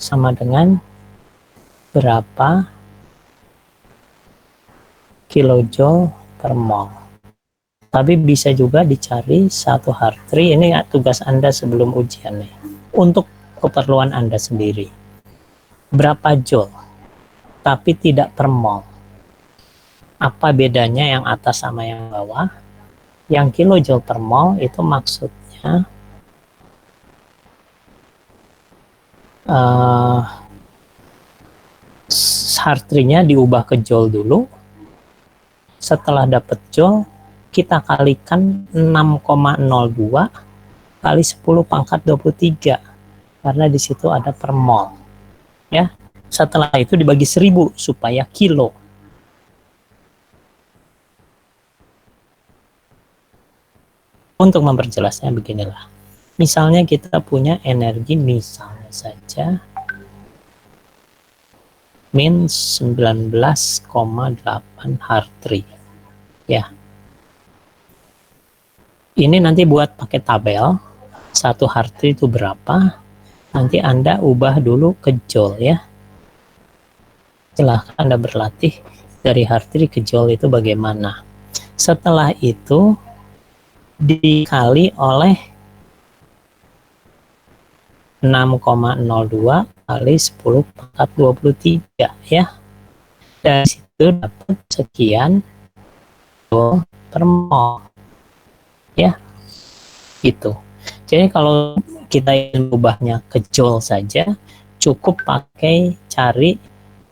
sama dengan berapa kilojoule per mol. Tapi bisa juga dicari satu Hartree, ini tugas Anda sebelum ujian nih, untuk keperluan Anda sendiri. Berapa joule, tapi tidak per mol. Apa bedanya yang atas sama yang bawah? Yang kilojoule per mol itu maksudnya Hartree-nya diubah ke joule dulu, Setelah dapat joule, kita kalikan 6,02 kali 10 pangkat 23 karena di situ ada per mol. Ya. Setelah itu dibagi 1000 supaya kilo. Untuk memperjelasnya beginilah. Misalnya kita punya energi misalnya saja min 19,8 Hartree. Ya. Ini nanti buat pakai tabel. 1 Hartree itu berapa? Nanti Anda ubah dulu ke joule ya. Silahkan Anda berlatih dari Hartree ke joule itu bagaimana. Setelah itu dikali oleh 6,02 kali 10 pangkat 23 ya. Dari situ dapat sekian joule per mol. Ya. Itu. Jadi kalau kita ingin ubahnya ke joule saja, cukup pakai cari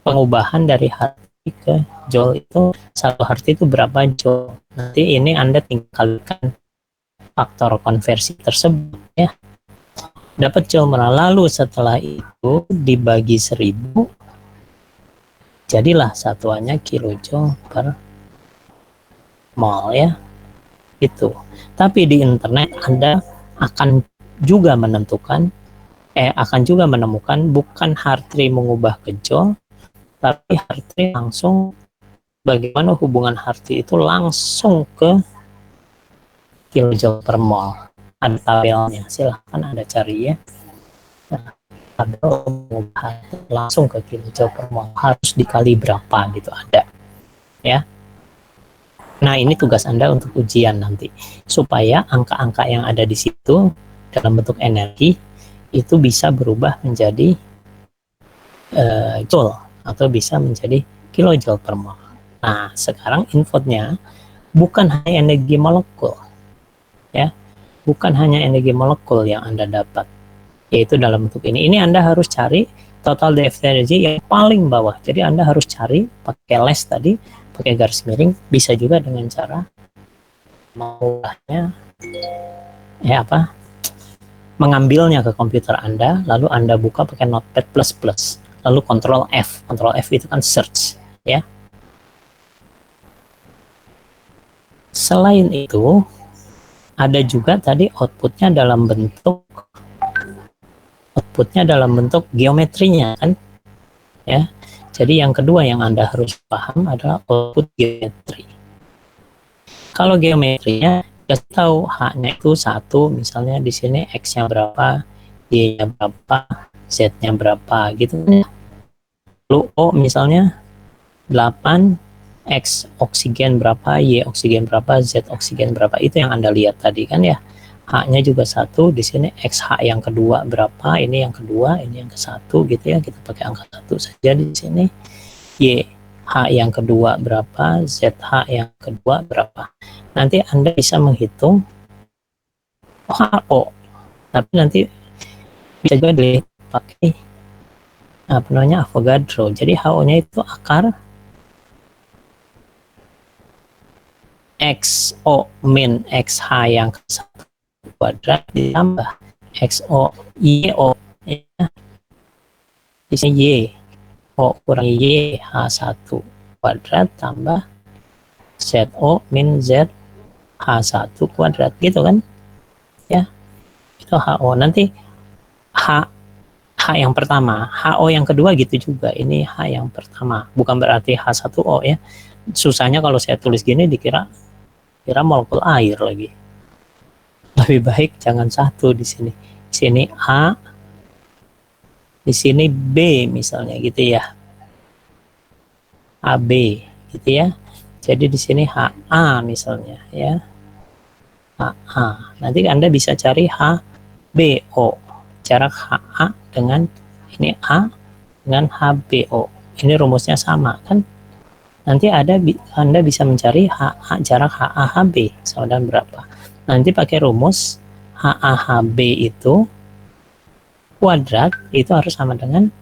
pengubahan dari Hartree ke joule itu. 1 Hartree itu berapa joule. Nanti ini Anda tinggalkan faktor konversi tersebut ya. Dapat joule. Lalu setelah itu dibagi 1000, jadilah satuannya kilojoule per mol ya. Itu. Tapi di internet Anda akan juga menemukan bukan Hartree mengubah ke joule, tapi Hartree langsung bagaimana hubungan Hartree itu langsung ke kilojoule per mol. Ada tabelnya, silahkan Anda cari ya. Nah, tabel mengubah langsung ke kilojoule per mol harus dikali berapa gitu ada ya. Nah, ini tugas Anda untuk ujian nanti supaya angka-angka yang ada di situ dalam bentuk energi itu bisa berubah menjadi joule atau bisa menjadi kilojoule per mol. Nah, sekarang inputnya bukan hanya energi molekul ya, bukan hanya energi molekul yang Anda dapat, yaitu dalam bentuk ini. Ini Anda harus cari total depth energy yang paling bawah. Jadi Anda harus cari pakai les tadi, pakai garis miring, bisa juga dengan cara mengubahnya mengambilnya ke komputer Anda, lalu Anda buka pakai Notepad++, lalu Ctrl F. Ctrl F itu kan search ya. Selain itu ada juga tadi outputnya dalam bentuk geometrinya kan ya. Jadi yang kedua yang Anda harus paham adalah output geometri. Kalau geometrinya kita tahu H-nya itu 1, misalnya di sini X-nya berapa, Y-nya berapa, Z-nya berapa gitu ya. Lalu O misalnya 8, X oksigen berapa, Y oksigen berapa, Z oksigen berapa, itu yang Anda lihat tadi kan ya. H-nya juga 1, di sini XH yang kedua berapa, ini yang kedua, ini yang ke-1 gitu ya, kita pakai angka 1 saja di sini. Y, H yang kedua berapa, ZH yang kedua berapa. Nanti Anda bisa menghitung HO, tapi nanti bisa juga dipakai Avogadro. Jadi HO-nya itu akar XO min XH yang ke-1 kuadrat ditambah XO YO ya. Di sini Y O kurang Y H1 kuadrat tambah ZO min Z H1 kuadrat gitu kan ya. Itu HO. Nanti H yang pertama, HO yang kedua gitu juga. Ini H yang pertama, bukan berarti H1O ya. Susahnya kalau saya tulis gini dikira molekul air lagi. Lebih baik jangan satu di sini. Di sini A, di sini B misalnya gitu ya. AB gitu ya. Jadi di sini HA misalnya ya. HA. Nanti Anda bisa cari HBO. Jarak HA dengan ini A dengan HBO. Ini rumusnya sama kan? Nanti Anda bisa mencari HA, jarak HA-HB sama dengan berapa. Nanti pakai rumus HA-HB itu kuadrat itu harus sama dengan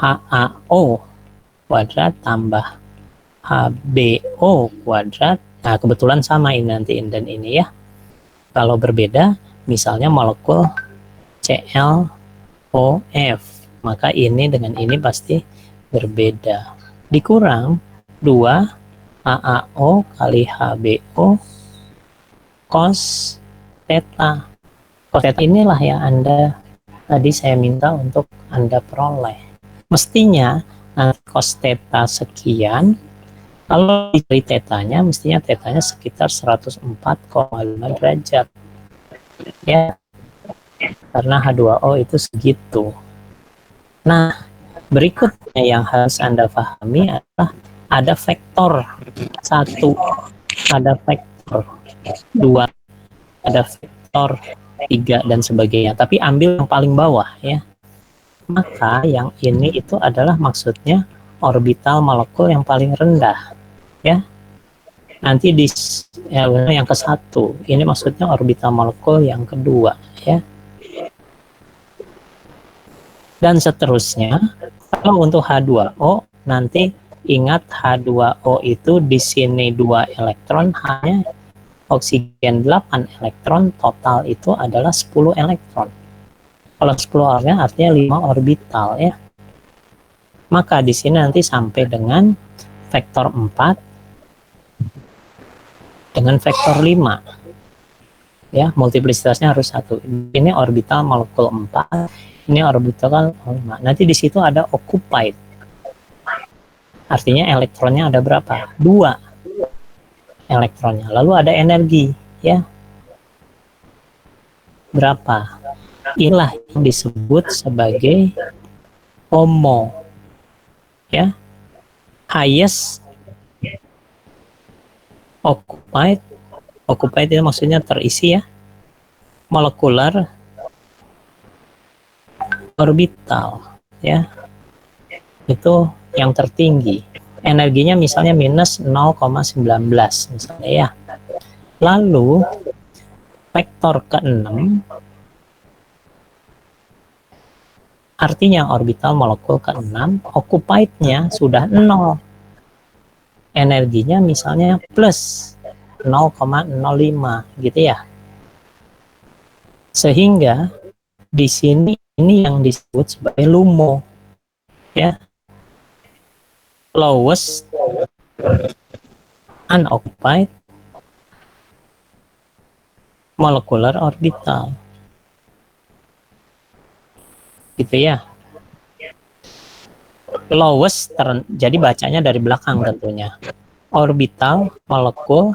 HAO kuadrat tambah HBO kuadrat. Nah, kebetulan sama ini nanti dan ini ya. Kalau berbeda, misalnya molekul ClOF, maka ini dengan ini pasti berbeda. Dikurang 2 AAO kali HBO cos theta. Cos theta inilah yang Anda tadi saya minta untuk Anda peroleh. Mestinya cos theta sekian, kalau dicari tetanya, mestinya tetanya sekitar 104,5 derajat. Ya, karena H2O itu segitu. Nah, berikutnya yang harus Anda pahami adalah ada vektor 1, ada vektor 2, ada vektor 3, dan sebagainya. Tapi ambil yang paling bawah ya. Maka yang ini itu adalah maksudnya orbital molekul yang paling rendah. Ya, nanti di yang ke-1 ini maksudnya orbital molekul yang kedua ya, dan seterusnya. Kalau untuk H2O nanti ingat H2O itu di sini 2 elektron, hanya oksigen 8 elektron, total itu adalah 10 elektron. Kalau 10 artinya 5 orbital ya. Maka di sini nanti sampai dengan vektor 4 dengan vektor 5 ya, multiplisitasnya harus 1. Ini orbital molekul 4, ini orbital 5. Nanti di situ ada occupied, artinya elektronnya ada berapa? 2 elektronnya. Lalu ada energi ya, berapa? Inilah yang disebut sebagai HOMO ya, highest occupied itu maksudnya terisi ya, molekular orbital ya, itu yang tertinggi. Energinya misalnya minus 0,19 misalnya ya. Lalu vektor ke-6 artinya orbital molekul ke-6 occupied-nya sudah 0. Energinya misalnya plus 0,05 gitu ya. Sehingga di sini ini yang disebut sebagai LUMO ya, lowest unoccupied molecular orbital gitu ya. Lowest jadi bacanya dari belakang tentunya, orbital molekul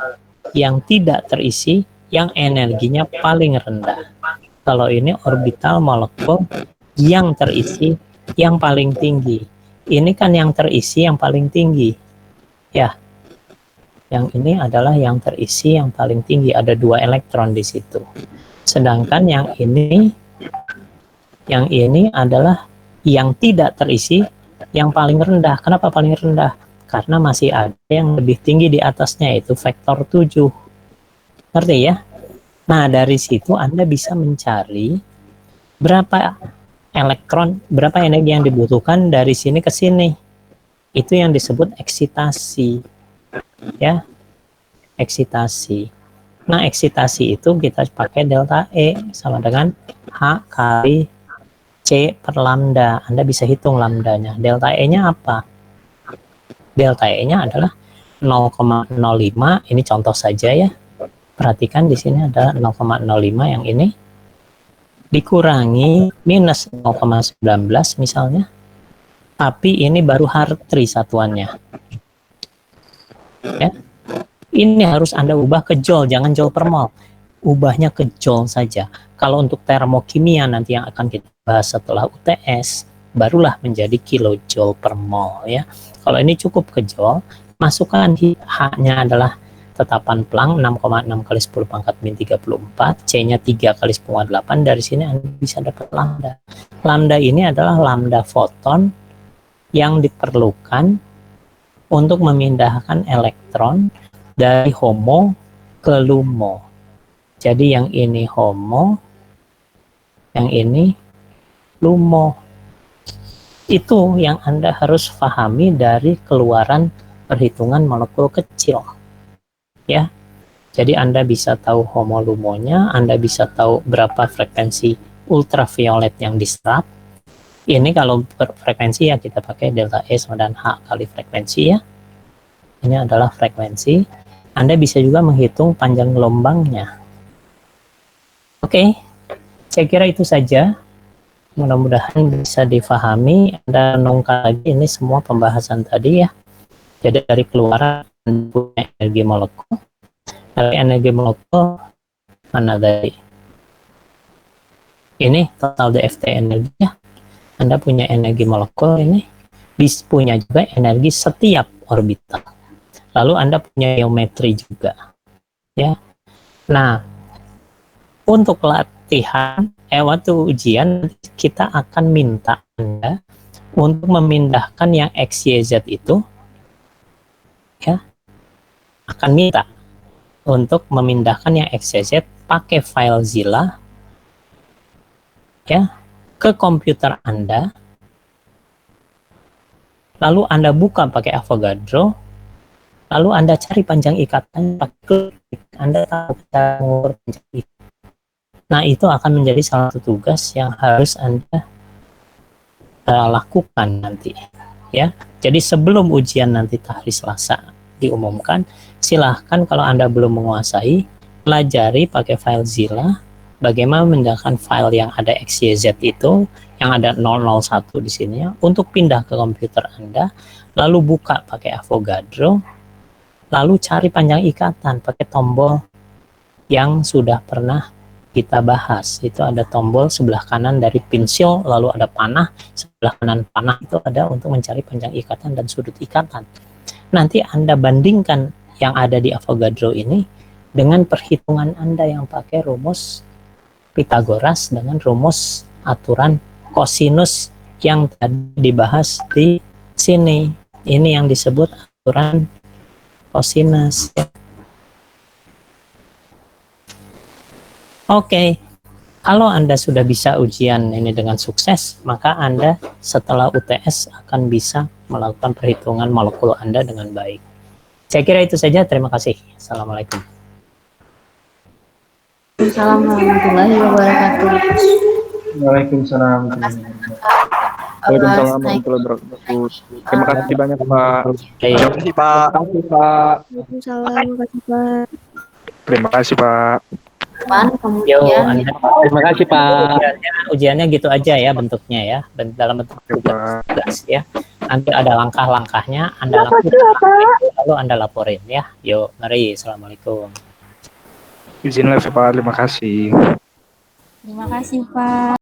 yang tidak terisi yang energinya paling rendah. Kalau ini orbital molekul yang terisi yang paling tinggi. Ini kan yang terisi yang paling tinggi ya, yang ini adalah yang terisi yang paling tinggi, ada 2 elektron di situ. Sedangkan yang ini adalah yang tidak terisi yang paling rendah. Kenapa paling rendah? Karena masih ada yang lebih tinggi di atasnya, yaitu vektor 7. Ngerti ya? Nah, dari situ Anda bisa mencari berapa elektron, berapa energi yang dibutuhkan dari sini ke sini. Itu yang disebut eksitasi. Ya, eksitasi. Nah, eksitasi itu kita pakai delta E sama dengan H kali C per lambda. Anda bisa hitung lambdanya. Delta E-nya apa? Delta E-nya adalah 0,05. Ini contoh saja ya. Perhatikan di sini ada 0,05 yang ini. Dikurangi minus 0,19 misalnya. Tapi ini baru Hartree satuannya. Ya. Ini harus Anda ubah ke joule, jangan joule per mol. Ubahnya ke joule saja. Kalau untuk termokimia nanti yang akan kita bahas setelah UTS, barulah menjadi kilojoule per mol ya. Kalau ini cukup ke joule, masukkan H-nya adalah tetapan Planck 6,6 kali 10 pangkat min 34, C-nya 3 kali 10⁸. Dari sini Anda bisa dapat lambda. Lambda ini adalah lambda foton yang diperlukan untuk memindahkan elektron dari HOMO ke LUMO. Jadi yang ini HOMO, yang ini LUMO. Itu yang Anda harus pahami dari keluaran perhitungan molekul kecil. Ya. Jadi Anda bisa tahu homolumonya, Anda bisa tahu berapa frekuensi ultraviolet yang diserap. Ini kalau frekuensi ya kita pakai delta E sama dan H kali frekuensi ya. Ini adalah frekuensi. Anda bisa juga menghitung panjang gelombangnya. Oke, saya kira itu saja. Mudah-mudahan bisa difahami. Anda renungkan lagi ini semua pembahasan tadi ya. Jadi dari keluaran punya energi molekul. Dari energi molekul mana tadi? Ini total DFT energi ya. Anda punya energi molekul ini. Bisa punya juga energi setiap orbital. Lalu Anda punya geometri juga. Ya. Nah, untuk latihan waktu ujian kita akan minta Anda untuk memindahkan yang XYZ itu ya. Akan minta untuk memindahkan yang XYZ pakai file Zilla ya ke komputer Anda. Lalu Anda buka pakai Avogadro. Lalu Anda cari panjang ikatan pakai klik. Anda tahu cara mengukur panjang ikatan. Nah, itu akan menjadi salah satu tugas yang harus Anda lakukan nanti. Ya, jadi sebelum ujian nanti hari Selasa diumumkan, silahkan kalau Anda belum menguasai, pelajari pakai file Zilla, bagaimana memindahkan file yang ada XYZ itu, yang ada 001 di sini ya, untuk pindah ke komputer Anda, lalu buka pakai Avogadro, lalu cari panjang ikatan pakai tombol yang sudah pernah kita bahas. Itu ada tombol sebelah kanan dari pensil, lalu ada panah, sebelah kanan panah itu ada untuk mencari panjang ikatan dan sudut ikatan. Nanti Anda bandingkan yang ada di Avogadro ini dengan perhitungan Anda yang pakai rumus Pythagoras dengan rumus aturan kosinus yang tadi dibahas di sini. Ini yang disebut aturan kosinus. Oke, kalau Anda sudah bisa ujian ini dengan sukses, maka Anda setelah UTS akan bisa melakukan perhitungan molekul Anda dengan baik. Saya kira itu saja. Terima kasih. Assalamualaikum. Assalamualaikum warahmatullahi wabarakatuh. Waalaikumsalam. Waalaikumsalam warahmatullahi wabarakatuh. Terima kasih banyak Pak. Terima kasih Pak. Terima kasih Pak. Waalaikumsalam, makasih Pak. Terima kasih Pak. Yo, Kemudian Anda Terima kasih Pak. ujiannya gitu aja ya bentuknya ya, dalam bentuk tugas ya. Nanti ada langkah-langkahnya, Anda lakukan lalu Anda laporin ya. Yo, mari. Assalamualaikum. Izin live Pak. Terima kasih. Terima kasih Pak.